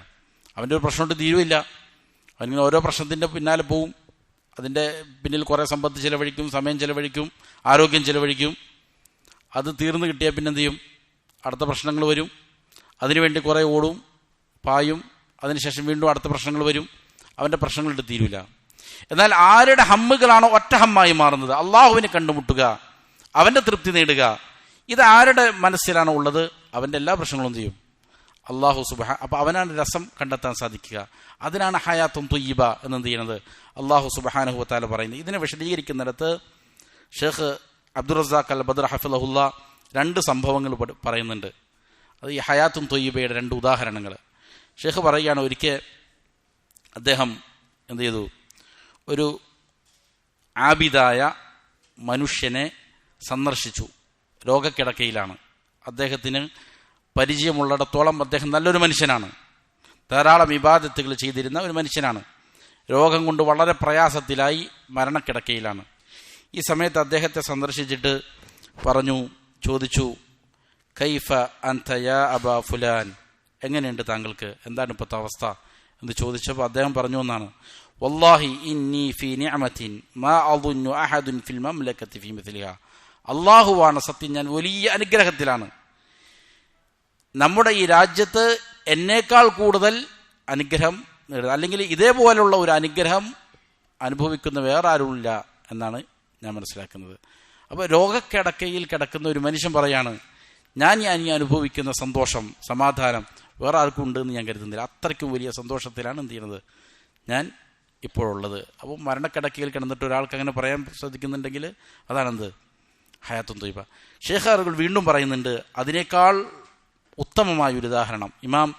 അവൻ്റെ ഒരു പ്രശ്നം കൊണ്ട് തീരുമില്ല. അവനിങ്ങനെ ഓരോ പ്രശ്നത്തിൻ്റെ പിന്നാലെ പോവും. അതിൻ്റെ പിന്നിൽ കുറേ സമ്പത്ത് ചിലവഴിക്കും, സമയം ചിലവഴിക്കും, ആരോഗ്യം ചിലവഴിക്കും. അത് തീർന്നു കിട്ടിയാൽ പിന്നെ എന്ത് ചെയ്യും, അടുത്ത പ്രശ്നങ്ങൾ വരും. അതിനുവേണ്ടി കുറേ ഓടും, പായും. അതിനുശേഷം വീണ്ടും അടുത്ത പ്രശ്നങ്ങൾ വരും. അവൻ്റെ പ്രശ്നങ്ങളിട്ട് തീരൂല. എന്നാൽ ആരുടെ ഹമ്മുകളാണോ ഒറ്റ ഹമ്മായി മാറുന്നത്, അള്ളാഹുവിനെ കണ്ടുമുട്ടുക, അവൻ്റെ തൃപ്തി നേടുക, ഇത് ആരുടെ മനസ്സിലാണോ ഉള്ളത്, അവൻ്റെ എല്ലാ പ്രശ്നങ്ങളും എന്ത് ചെയ്യും, അള്ളാഹു സുബ്ഹാനഹു. അപ്പോൾ അവനാണ് രസം കണ്ടെത്താൻ സാധിക്കുക. അതിനാണ് ഹയാത്തുൻ ത്വയ്യിബ എന്നെന്ത് ചെയ്യുന്നത് അള്ളാഹു സുബ്ഹാനഹു വ തആല പറയുന്നത്. ഇതിനെ വിശദീകരിക്കുന്നിടത്ത് ഷെയ്ഖ് അബ്ദുർ റസാഖ് അൽ ബദർ ഹഫിളഹുല്ല രണ്ട് സംഭവങ്ങൾ പറയുന്നുണ്ട്. അത് ഈ ഹയാത്തുൻ ത്വയ്യിബയുടെ രണ്ട് ഉദാഹരണങ്ങൾ. ഷെയ്ഖ് പറയുകയാണ്, ഒരിക്കൽ അദ്ദേഹം എന്ത് ചെയ്തു, ഒരു ആബിദായ മനുഷ്യനെ സന്ദർശിച്ചു. രോഗക്കിടക്കയിലാണ്. അദ്ദേഹത്തിന് പരിചയമുള്ളിടത്തോളം അദ്ദേഹം നല്ലൊരു മനുഷ്യനാണ്, ധാരാളം ഇബാദത്തുകൾ ചെയ്തിരുന്ന ഒരു മനുഷ്യനാണ്. രോഗം കൊണ്ട് വളരെ പ്രയാസത്തിലായി മരണക്കിടക്കയിലാണ്. ഈ സമയത്ത് അദ്ദേഹത്തെ സന്ദർശിച്ചിട്ട് ചോദിച്ചു, കൈഫ അൻത യാ അബാ ഫുലാൻ, എങ്ങനെയുണ്ട് താങ്കൾക്ക്, എന്താണ് ഇപ്പോഴത്തെ അവസ്ഥ എന്ന് ചോദിച്ചപ്പോൾ അദ്ദേഹം പറഞ്ഞു എന്നാണ്, വല്ലാഹി ഇന്നി ഫീ നിഅമത്തിൻ മാ അദുന്നു അഹദുൻ ഫിൽ മംലകതി ഫീ മിസ്ലിഹാ. അല്ലാഹുവാണ് സത്യം, ഞാൻ വലിയ അനുഗ്രഹത്തിലാണ്. നമ്മുടെ ഈ രാജ്യത്ത് എന്നേക്കാൾ കൂടുതൽ അനുഗ്രഹം അല്ലെങ്കിൽ ഇതേപോലുള്ള ഒരു അനുഗ്രഹം അനുഭവിക്കുന്ന വേറെ ആരുമില്ല എന്നാണ് ഞാൻ മനസ്സിലാക്കുന്നത്. അപ്പോൾ രോഗക്കിടക്കയിൽ കിടക്കുന്ന ഒരു മനുഷ്യൻ പറയാണ്, ഞാൻ ഈ അനുഭവിക്കുന്ന സന്തോഷം, സമാധാനം വേറെ ആർക്കും ഉണ്ടെന്ന് ഞാൻ കരുതുന്നില്ല. അത്രയ്ക്കും വലിയ സന്തോഷത്തിലാണ് എന്ത് ചെയ്യുന്നത് ഞാൻ ഇപ്പോഴുള്ളത്. അപ്പോൾ മരണക്കിടക്കയിൽ കിടന്നിട്ട് ഒരാൾക്ക് അങ്ങനെ പറയാൻ ശ്രദ്ധിക്കുന്നുണ്ടെങ്കിൽ അതാണെന്ത് ഹയാത്തുൻ ത്വയ്യിബ. ഷേഖ് അവറുകൾ വീണ്ടും പറയുന്നുണ്ട്, അതിനേക്കാൾ ഉത്തമമായൊരു ഉദാഹരണം ഇമാം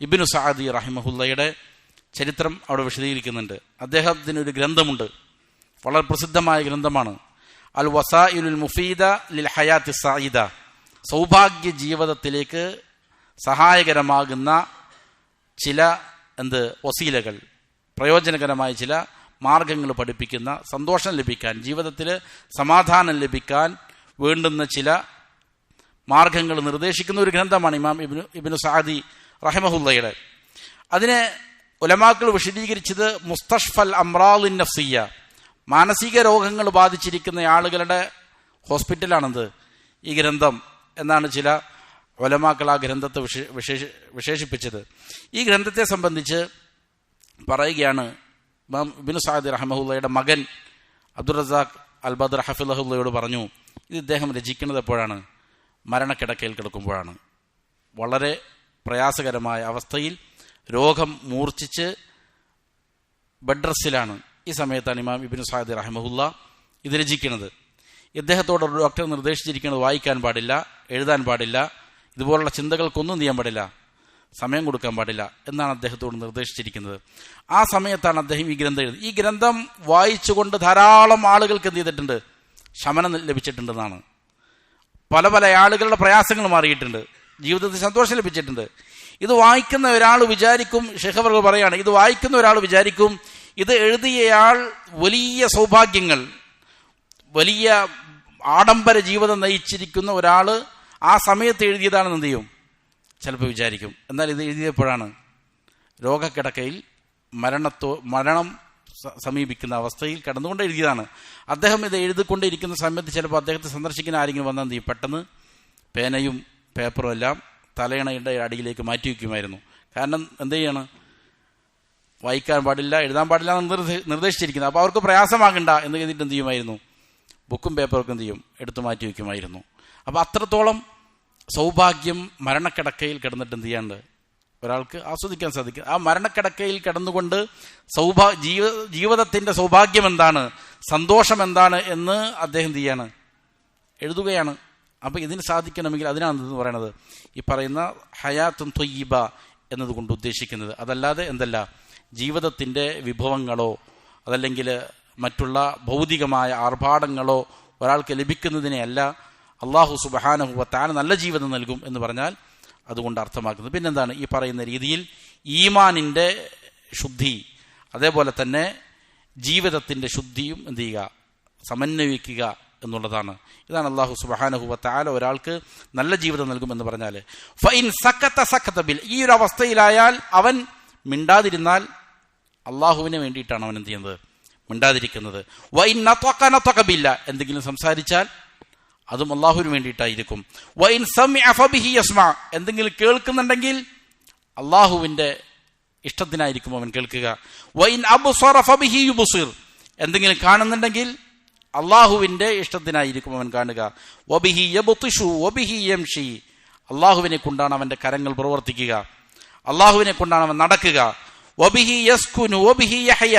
ഇബ്നു സഅദി റഹിമഹുല്ലയുടെ ചരിത്രം അവിടെ വിശദീകരിക്കുന്നുണ്ട്. അദ്ദേഹത്തിനൊരു ഗ്രന്ഥമുണ്ട്, വളരെ പ്രസിദ്ധമായ ഗ്രന്ഥമാണ്, അൽ വസായിലുൽ മുഫീദ ലിൽ ഹയാത്തി സഈദ. സൗഭാഗ്യ ജീവിതത്തിലേക്ക് സഹായകരമാകുന്ന ചില വസീലകൾ, പ്രയോജനകരമായ ചില മാർഗങ്ങൾ പഠിപ്പിക്കുന്ന, സന്തോഷം ലഭിക്കാൻ, ജീവിതത്തിൽ സമാധാനം ലഭിക്കാൻ വേണ്ടുന്ന ചില മാർഗങ്ങൾ നിർദ്ദേശിക്കുന്ന ഒരു ഗ്രന്ഥമാണ് ഇമാം ഇബ്നു സഅദി റഹിമഹുല്ലയുടെ. അതിനെ ഉലമാക്കൾ വിശദീകരിച്ചത് മുസ്തഷ്ഫൽ അംറാളിൻ നഫ്സിയ്യ, മാനസിക രോഗങ്ങൾ ബാധിച്ചിരിക്കുന്ന ആളുകളുടെ ഹോസ്പിറ്റലാണെന്ത് ഈ ഗ്രന്ഥം എന്നാണ് ചില ഉലമാക്കൾ ആ ഗ്രന്ഥത്തെ വിശേഷിപ്പിച്ചത്. ഈ ഗ്രന്ഥത്തെ സംബന്ധിച്ച് പറയുകയാണ്, ഇമാം ഇബ്നു സഅദി റഹിമഹുല്ലയുടെ മകൻ അബ്ദുർ റസാഖ് അൽ ബദർ ഹഫിളഹുല്ലയോട് പറഞ്ഞു, ഇത് ഇദ്ദേഹം രചിക്കുന്നത് എപ്പോഴാണ്? മരണക്കിടക്കയിൽ കിടക്കുമ്പോഴാണ്. വളരെ പ്രയാസകരമായ അവസ്ഥയിൽ, രോഗം മൂർച്ഛിച്ച് ബെഡ് റെസ്റ്റിലാണ്. ഈ സമയത്താണ് ഇമാം ഇബ്നു സഅദി റഹിമഹുല്ല ഇത് രചിക്കുന്നത്. ഇദ്ദേഹത്തോട് ഡോക്ടർ നിർദ്ദേശിച്ചിരിക്കുന്നത് വായിക്കാൻ പാടില്ല, എഴുതാൻ പാടില്ല, ഇതുപോലുള്ള ചിന്തകൾക്കൊന്നും ചെയ്യാൻ പാടില്ല, സമയം കൊടുക്കാൻ പാടില്ല എന്നാണ് അദ്ദേഹത്തോട് നിർദ്ദേശിച്ചിരിക്കുന്നത്. ആ സമയത്താണ് അദ്ദേഹം ഈ ഗ്രന്ഥം എഴുതി. ഈ ഗ്രന്ഥം വായിച്ചുകൊണ്ട് ധാരാളം ആളുകൾക്ക് എന്ത് ചെയ്തിട്ടുണ്ട്? ശമനം ലഭിച്ചിട്ടുണ്ടെന്നാണ്. പല പല ആളുകളുടെ പ്രയാസങ്ങൾ മാറിയിട്ടുണ്ട്, ജീവിതത്തിൽ സന്തോഷം ലഭിച്ചിട്ടുണ്ട്. ഇത് വായിക്കുന്ന ഒരാൾ വിചാരിക്കും, ഷെയ്ഖ് അവർ പറയാണ്, ഇത് വായിക്കുന്ന ഒരാൾ വിചാരിക്കും ഇത് എഴുതിയയാൾ വലിയ സൗഭാഗ്യങ്ങൾ, വലിയ ആഡംബര ജീവിതം നയിച്ചിരിക്കുന്ന ഒരാൾ ആ സമയത്ത് എഴുതിയതാണെന്ന് എന്ത് ചെയ്യും? ചിലപ്പോൾ വിചാരിക്കും. എന്നാൽ ഇത് എഴുതിയപ്പോഴാണ് രോഗക്കിടക്കയിൽ മരണം സമീപിക്കുന്ന അവസ്ഥയിൽ കടന്നുകൊണ്ട് എഴുതിയതാണ്. അദ്ദേഹം ഇത് എഴുതിക്കൊണ്ടിരിക്കുന്ന സമയത്ത് ചിലപ്പോൾ അദ്ദേഹത്തെ സന്ദർശിക്കുന്ന ആരെങ്കിലും വന്നാൽ എന്ത് ചെയ്യും? പെട്ടെന്ന് പേനയും പേപ്പറും എല്ലാം തലയണയുടെ അടിയിലേക്ക് മാറ്റി വയ്ക്കുമായിരുന്നു. കാരണം എന്ത് ചെയ്യാണ്? വായിക്കാൻ പാടില്ല, എഴുതാൻ പാടില്ല എന്ന് നിർദ്ദേശിച്ചിരിക്കുന്നത്. അപ്പോൾ അവർക്ക് പ്രയാസമാകണ്ട എന്ന് കരുതിയിട്ട് എന്ത് ചെയ്യുമായിരുന്നു? ബുക്കും പേപ്പറൊക്കെ എന്ത് ചെയ്യും? എടുത്തു മാറ്റി വയ്ക്കുമായിരുന്നു. അപ്പോൾ അത്രത്തോളം സൗഭാഗ്യം മരണക്കിടക്കയിൽ കിടന്നിട്ട് എന്ത് ചെയ്യാണ്ട് ഒരാൾക്ക് ആസ്വദിക്കാൻ സാധിക്കും. ആ മരണക്കിടക്കയിൽ കിടന്നുകൊണ്ട് ജീവിതത്തിന്റെ സൗഭാഗ്യം എന്താണ്, സന്തോഷം എന്താണ് എന്ന് അദ്ദേഹം എന്ത് ചെയ്യാണ്? എഴുതുകയാണ്. അപ്പം ഇതിന് സാധിക്കണമെങ്കിൽ അതിനാണെന്ന് പറയണത് ഈ പറയുന്ന ഹയാത്തുൻ ത്വയ്യിബ എന്നതുകൊണ്ട് ഉദ്ദേശിക്കുന്നത്. അതല്ലാതെ എന്തല്ല, ജീവിതത്തിൻ്റെ വിഭവങ്ങളോ അതല്ലെങ്കിൽ മറ്റുള്ള ഭൗതികമായ ആർഭാടങ്ങളോ ഒരാൾക്ക് ലഭിക്കുന്നതിനെയല്ല അള്ളാഹു സുബ്ഹാനഹു വ തആല നല്ല ജീവിതം നൽകും എന്ന് പറഞ്ഞാൽ അതുകൊണ്ട് അർത്ഥമാക്കുന്നത്. പിന്നെന്താണ്? ഈ പറയുന്ന രീതിയിൽ ഈമാനിൻ്റെ ശുദ്ധി, അതേപോലെ തന്നെ ജീവിതത്തിൻ്റെ ശുദ്ധിയും എന്ത് ചെയ്യുക? സമന്വയിക്കുക എന്നുള്ളതാണ്. ഇതാണ് അള്ളാഹു സുബ്ഹാനഹു വ തആല ഒരാൾക്ക് നല്ല ജീവിതം നൽകും എന്ന് പറഞ്ഞാൽ. ഫഇൻ സക്കത സക്കത ബിൽ, ഈ ഒരു അവസ്ഥയിലായാൽ അവൻ മിണ്ടാതിരുന്നാൽ അള്ളാഹുവിന് വേണ്ടിയിട്ടാണ് അവൻ എന്ത് ചെയ്യുന്നത്? മിണ്ടാതിരിക്കുന്നത്. വഇൻ നതഖ നതഖ ബില്ല, എന്തെങ്കിലും സംസാരിച്ചാൽ അതും അള്ളാഹുവിന് വേണ്ടിയിട്ടായിരിക്കും. വഇൻ സമിഅ ഫബിഹി യസ്മഅ, എന്തെങ്കിലും കേൾക്കുന്നുണ്ടെങ്കിൽ അള്ളാഹുവിൻ്റെ ഇഷ്ടത്തിനായിരിക്കും അവൻ കേൾക്കുക. വഇൻ അബ്സറ ഫബിഹി യുബ്സിർ, എന്തെങ്കിലും കാണുന്നുണ്ടെങ്കിൽ അള്ളാഹുവിൻ്റെ ഇഷ്ടത്തിനായിരിക്കും അവൻ കാണുക. വബിഹി യബ്തിഷു വബിഹി യംഷി, അള്ളാഹുവിനെ കൊണ്ടാണ് അവൻ്റെ കരങ്ങൾ പ്രവർത്തിക്കുക, അള്ളാഹുവിനെ കൊണ്ടാണ് അവൻ നടക്കുക. വബിഹി യസ്കുനു വബിഹി യഹ്യ,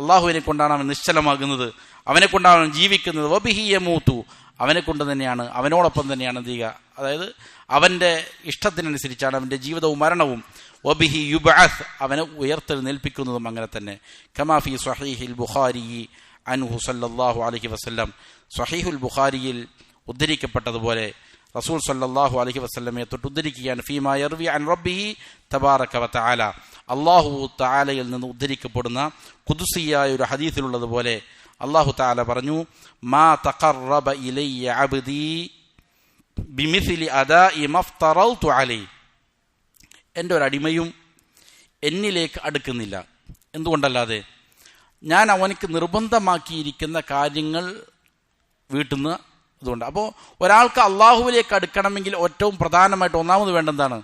അള്ളാഹുവിനെ കൊണ്ടാണ് അവൻ നിശ്ചലമാകുന്നത്, അവനെ കൊണ്ടാണ് അവൻ ജീവിക്കുന്നത്. വബിഹി യമൂതു, അവനെ കൊണ്ട് തന്നെയാണ്, അവനോടൊപ്പം തന്നെയാണ് എന്ത് ചെയ്യുക? അതായത് അവൻ്റെ ഇഷ്ടത്തിനനുസരിച്ചാണ് അവൻ്റെ ജീവിതവും മരണവും. വബിഹി യുബ്അസ്, അവനെ ഉയർത്തെഴുന്നേൽപ്പിക്കുന്നതും അങ്ങനെ തന്നെ. കമാ ഫി സ്വഹീഹിൽ ബുഖാരി അൻഹു സല്ലല്ലാഹു അലൈഹി വസല്ലം, സ്വഹീഹുൽ ബുഖാരിയിൽ ഉദ്ധരിക്കപ്പെട്ടതുപോലെ റസൂൽ സല്ലല്ലാഹു അലൈഹി വസല്ലമയെ തൊട്ട് ഉദ്ധരിക്കുകയാണ്. ഫീമാ യർവി അൻ റബ്ബിഹി തബാറക വ തആല, അല്ലാഹു തആലയിൽ നിന്ന് ഉദ്ധരിക്കപ്പെടുന്ന ഖുദ്സിയായ ഒരു ഹദീസിലുള്ളതുപോലെ അല്ലാഹു തആല പറഞ്ഞു, മാ തഖറബ ഇലയ്യ അബ്ദി ബിമിസ്ലി അദാഇ മഫ്തറൽതു അലൈഹി, എൻ്റെ ഒരു അടിമയും എന്നിലേക്ക് അടുക്കുന്നില്ല. എന്തുകൊണ്ടല്ലാതെ? ഞാൻ അവനക്ക് നിർബന്ധമാക്കിയിരിക്കുന്ന കാര്യങ്ങൾ വീട്ടിൽ നിന്ന് ഇതുകൊണ്ട്. അപ്പോൾ ഒരാൾക്ക് അള്ളാഹുവിലേക്ക് അടുക്കണമെങ്കിൽ ഏറ്റവും പ്രധാനമായിട്ട് ഒന്നാമത് വേണ്ടെന്താണ്?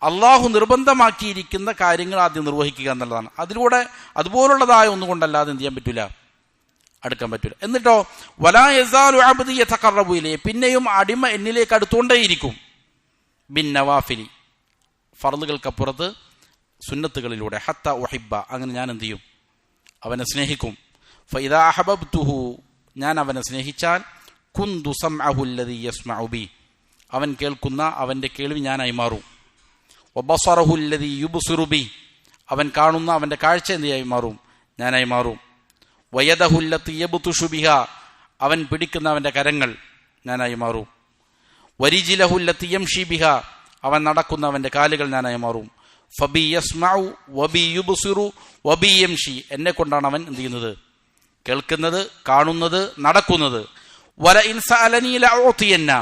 അള്ളാഹു നിർബന്ധമാക്കിയിരിക്കുന്ന കാര്യങ്ങൾ ആദ്യം നിർവഹിക്കുക എന്നുള്ളതാണ്. അതിലൂടെ അതുപോലുള്ളതായ ഒന്നുകൊണ്ടല്ലാതെ എന്ത് ചെയ്യാൻ പറ്റില്ല, അടുക്കാൻ പറ്റില്ല. എന്നിട്ടോ വലാ യസാലു അബ്ദി യതഖറബു ഇലൈഹി, പിന്നെയും അടിമ എന്നിലേക്ക് അടുത്തുകൊണ്ടേയിരിക്കും ബിൻ നവാഫിലി, ഫർളുകൾക്കപ്പുറത്ത് സുന്നത്തുകളിലൂടെ, ഹത്ത ഉഹിബ്ബ, അങ്ങനെ ഞാൻ എന്ത് ചെയ്യും, അവനെ സ്നേഹിക്കും. ഫഇദാ അഹബബ്തുഹു, ഞാൻ അവനെ സ്നേഹിച്ചാൽ കുന്തു സംഅഹു അല്ലദീ യസ്മഉ ബി, അവൻ കേൾക്കുന്ന അവൻ്റെ കേൾവി ഞാനായി മാറും. വബസറഹു അല്ലദീ യുബ്സിറു ബി, അവൻ കാണുന്ന അവൻ്റെ കാഴ്ച എന്തായി മാറും, ഞാനായി മാറും. വയദഹു അല്ലതീ യബ്തുഷു ബിഹാ, അവൻ പിടിക്കുന്ന അവൻ്റെ കരങ്ങൾ ഞാനായി മാറും. വരിജിലഹു അല്ലതീ യംശി ബിഹാ, അവൻ നടക്കുന്ന അവൻ്റെ കാലുകൾ ഞാനായി മാറും. ഫബി യസ്മഉ വബി യുബ്സിറു വബി യംശി, എന്നെ കൊണ്ടാണ് അവൻ എന്ത് ചെയ്യുന്നത്, കേൾക്കുന്നത്, കാണുന്നത്, നടക്കുന്നത്. വല ഇൻ സഅലനി ലഉതിയന്ന,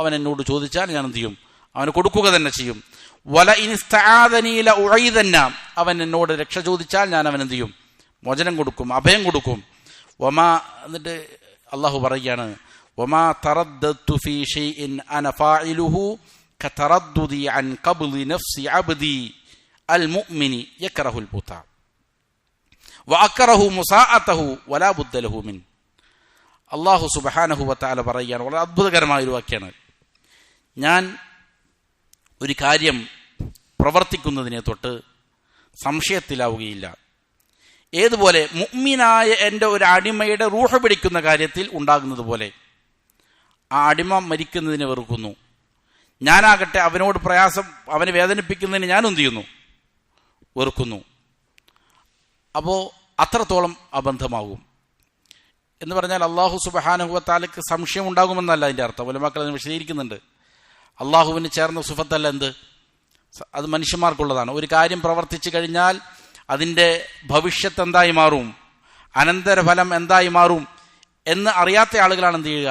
അവൻ എന്നോട് ചോദിച്ചാൽ ഞാൻ എന്ത് ചെയ്യും, അവന് കൊടുക്കുക തന്നെ ചെയ്യും. വല ഇൻ ഇസ്തആദനി ലഉഈദന്ന, അവൻ എന്നോട് രക്ഷ ചോദിച്ചാൽ ഞാൻ അവൻ എന്ത് ചെയ്യും, മോചനം കൊടുക്കും, അഭയം കൊടുക്കും. വമാ, എന്നിട്ട് അള്ളാഹു പറയുകയാണ്, വമാ തറദ്ദതു ഫീ ഷൈഇൻ അന ഫാഇലുഹു കതറദ്ദുദി അൻ ഖബ്ളി നഫ്സി അബ്ദി അൽ മുഅ്മിനി യക്റഹുൽ ബുതാ വഅക്റഹു മുസാഅതഹു വലാ ബുദ്ദ ലഹു മിൻ. അള്ളാഹു സുബ്ഹാനഹു വതആല പറയുകയാണ്, വളരെ അത്ഭുതകരമായ ഒരു വാക്യാണ്. ഞാൻ ഒരു കാര്യം പ്രവർത്തിക്കുന്നതിനെ തൊട്ട് സംശയത്തിലാവുകയില്ല. ഏതുപോലെ മുഅ്മിനായ എൻ്റെ ഒരു അടിമയുടെ റൂഹ് പിടിക്കുന്ന കാര്യത്തിൽ ഉണ്ടാകുന്നത് പോലെ ആ അടിമ മരിക്കുന്നതിനെ വെറുക്കുന്നു. ഞാനാകട്ടെ അവനോട് പ്രയാസം, അവനെ വേദനിപ്പിക്കുന്നതിന് ഞാൻ എന്ത് ചെയ്യുന്നു, വെറുക്കുന്നു. അപ്പോൾ അത്രത്തോളം അബന്ധമാകും എന്ന് പറഞ്ഞാൽ അള്ളാഹു സുബ്ഹാനഹു വതആലയ്ക്ക് സംശയം ഉണ്ടാകുമെന്നല്ല അതിൻ്റെ അർത്ഥം. ഉലമാക്കൾ അതിനെ വിശദീകരിക്കുന്നുണ്ട്. അള്ളാഹുവിന് ചേർന്ന സിഫത്തല്ല എന്ത്, അത് മനുഷ്യന്മാർക്കുള്ളതാണ്. ഒരു കാര്യം പ്രവർത്തിച്ചു കഴിഞ്ഞാൽ അതിൻ്റെ ഭവിഷ്യത്ത് എന്തായി മാറും, അനന്തരഫലം എന്തായി മാറും എന്ന് അറിയാത്ത ആളുകളാണ് എന്ത് ചെയ്യുക,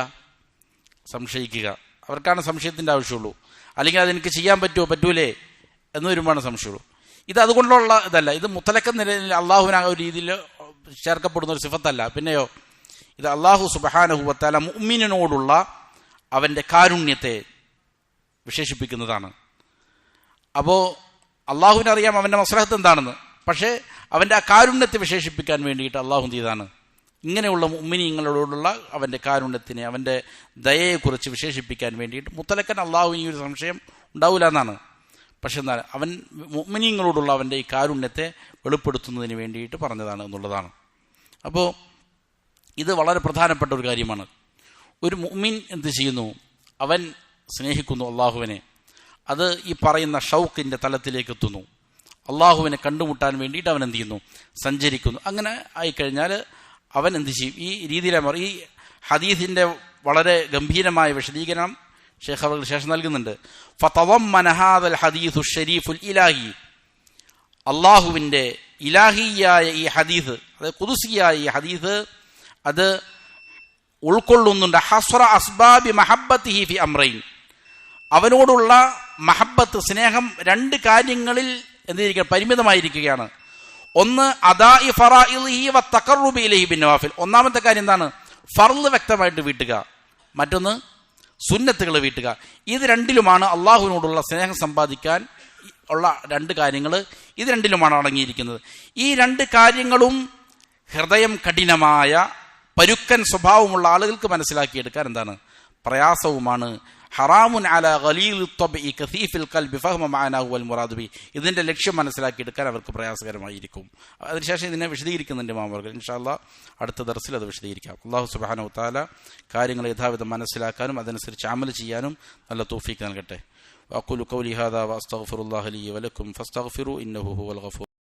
സംശയിക്കുക. അവർക്കാണ് സംശയത്തിൻ്റെ ആവശ്യമുള്ളൂ. അല്ലെങ്കിൽ അതെനിക്ക് ചെയ്യാൻ പറ്റുമോ പറ്റൂലേ എന്ന് വരുമ്പോഴാണ് സംശയമുള്ളൂ. ഇത് അതുകൊണ്ടുള്ള ഇതല്ല. ഇത് മുത്തലക്ക നിലയിൽ അള്ളാഹുവിന് ആ ഒരു രീതിയിൽ ചേർക്കപ്പെടുന്ന ഒരു സിഫത്തല്ല. പിന്നെയോ ഇത് അള്ളാഹു സുബ്ഹാനഹു വതആല മുഅ്മിനിനോടുള്ള അവൻ്റെ കാരുണ്യത്തെ വിശേഷിപ്പിക്കുന്നതാണ്. അപ്പോൾ അള്ളാഹുവിനറിയാം അവൻ്റെ മസ്ലഹത്ത് എന്താണെന്ന്. പക്ഷേ അവൻ്റെ ആ കാരുണ്യത്തെ വിശേഷിപ്പിക്കാൻ വേണ്ടിയിട്ട് അള്ളാഹു ചെയ്താണ് ഇങ്ങനെയുള്ള മുഅ്മിനീങ്ങളോടുള്ള അവൻ്റെ കാരുണ്യത്തിനെ, അവൻ്റെ ദയയെക്കുറിച്ച് വിശേഷിപ്പിക്കാൻ വേണ്ടിയിട്ട്. മുത്തലക്കൻ അള്ളാഹുവിന് ഈ ഒരു സംശയം ഉണ്ടാവില്ല എന്നാണ്. പക്ഷെ എന്നാൽ അവൻ മുഅ്മിനീങ്ങളോടുള്ള അവൻ്റെ ഈ കാരുണ്യത്തെ വെളിപ്പെടുത്തുന്നതിന് വേണ്ടിയിട്ട് പറഞ്ഞതാണ് എന്നുള്ളതാണ്. അപ്പോൾ ഇത് വളരെ പ്രധാനപ്പെട്ട ഒരു കാര്യമാണ്. ഒരു മുഅ്മിൻ എന്ത് ചെയ്യുന്നു, അവൻ സ്നേഹിക്കുന്നു അള്ളാഹുവിനെ. അത് ഈ പറയുന്ന ഷൗക്കിൻ്റെ തലത്തിലേക്ക് എത്തുന്നു. അള്ളാഹുവിനെ കണ്ടുമുട്ടാൻ വേണ്ടിയിട്ട് അവൻ എന്ത് ചെയ്യുന്നു, സഞ്ചരിക്കുന്നു. അങ്ങനെ ആയിക്കഴിഞ്ഞാൽ അവൻ എന്ത് ചെയ്യും, ഈ രീതിയിലാണ്. ഈ ഹദീസിൻ്റെ വളരെ ഗംഭീരമായ വിശദീകരണം ഷെയ്ഖ് അവർക്ക് ശേഷം നൽകുന്നുണ്ട്. ഫതളമ്മന ഹാദൽ ഹദീസു ഷരീഫുൽ ഇലാഹി, അള്ളാഹുവിൻ്റെ ഇലാഹിയായ ഈ ഹദീസ്, അതായത് ഖുദ്സിയായ ഈ ഹദീസ്, അത് ഉൾക്കൊള്ളുന്നുണ്ട് ഹസ്റ അസ്ബാബി മഹബ്ബത്തിഹി ഫി അംറൈൻ, അവനോടുള്ള മഹബ്ബത്ത്, സ്നേഹം രണ്ട് കാര്യങ്ങളിൽ എന്തിരിക്കുക, പരിമിതമായിരിക്കുകയാണ്. ഒന്ന് അദാഇ ഫറാഇദിഹി വതഖററുബി ഇലൈഹി ബിന്നവാഫിൽ, ഒന്നാമത്തെ കാര്യം എന്താണ്, ഫർള് വ്യക്തമായിട്ട് വീട്ടുക. മറ്റൊന്ന് സുന്നത്തുകൾ വീട്ടുക. ഇത് രണ്ടിലുമാണ് അള്ളാഹുവിനോടുള്ള സ്നേഹം സമ്പാദിക്കാൻ ഉള്ള രണ്ട് കാര്യങ്ങൾ. ഇത് രണ്ടിലുമാണ് അടങ്ങിയിരിക്കുന്നത്. ഈ രണ്ട് കാര്യങ്ങളും ഹൃദയം കഠിനമായ പരുക്കൻ സ്വഭാവമുള്ള ആളുകൾക്ക് മനസ്സിലാക്കിയെടുക്കാൻ എന്താണ്, പ്രയാസവുമാണ്. ഹറാമുൻ അല ഖലീലി ത്വബഇ കസീഫിൽ ഖൽബി ഫഹ്മ മഅനാഹു വൽ മുറാദു ബി, ഇതിൻ്റെ ലക്ഷ്യം മനസ്സിലാക്കിയെടുക്കാൻ അവർക്ക് പ്രയാസകരമായിരിക്കും. അതിനുശേഷം ഇതിനെ വിശദീകരിക്കുന്നുണ്ട് ഇമാം അവർ. ഇൻഷാ അല്ലാഹ് അടുത്ത ദർസിൽ അത് വിശദീകരിക്കാം. അല്ലാഹു സുബ്ഹാനഹു വ തആല കാര്യങ്ങൾ യഥാവിധം മനസ്സിലാക്കാനും അതനുസരിച്ച് അമൽ ചെയ്യാനും നല്ല തൗഫീഖ് നൽകട്ടെ. വഅഖൂലു ഖൗലി ഹാദാ വഅസ്തഗ്ഫിറുല്ലാഹ ലി വലക്കും ഫസ്തഗ്ഫിറു ഇന്നഹു ഹുവൽ ഗഫൂർ.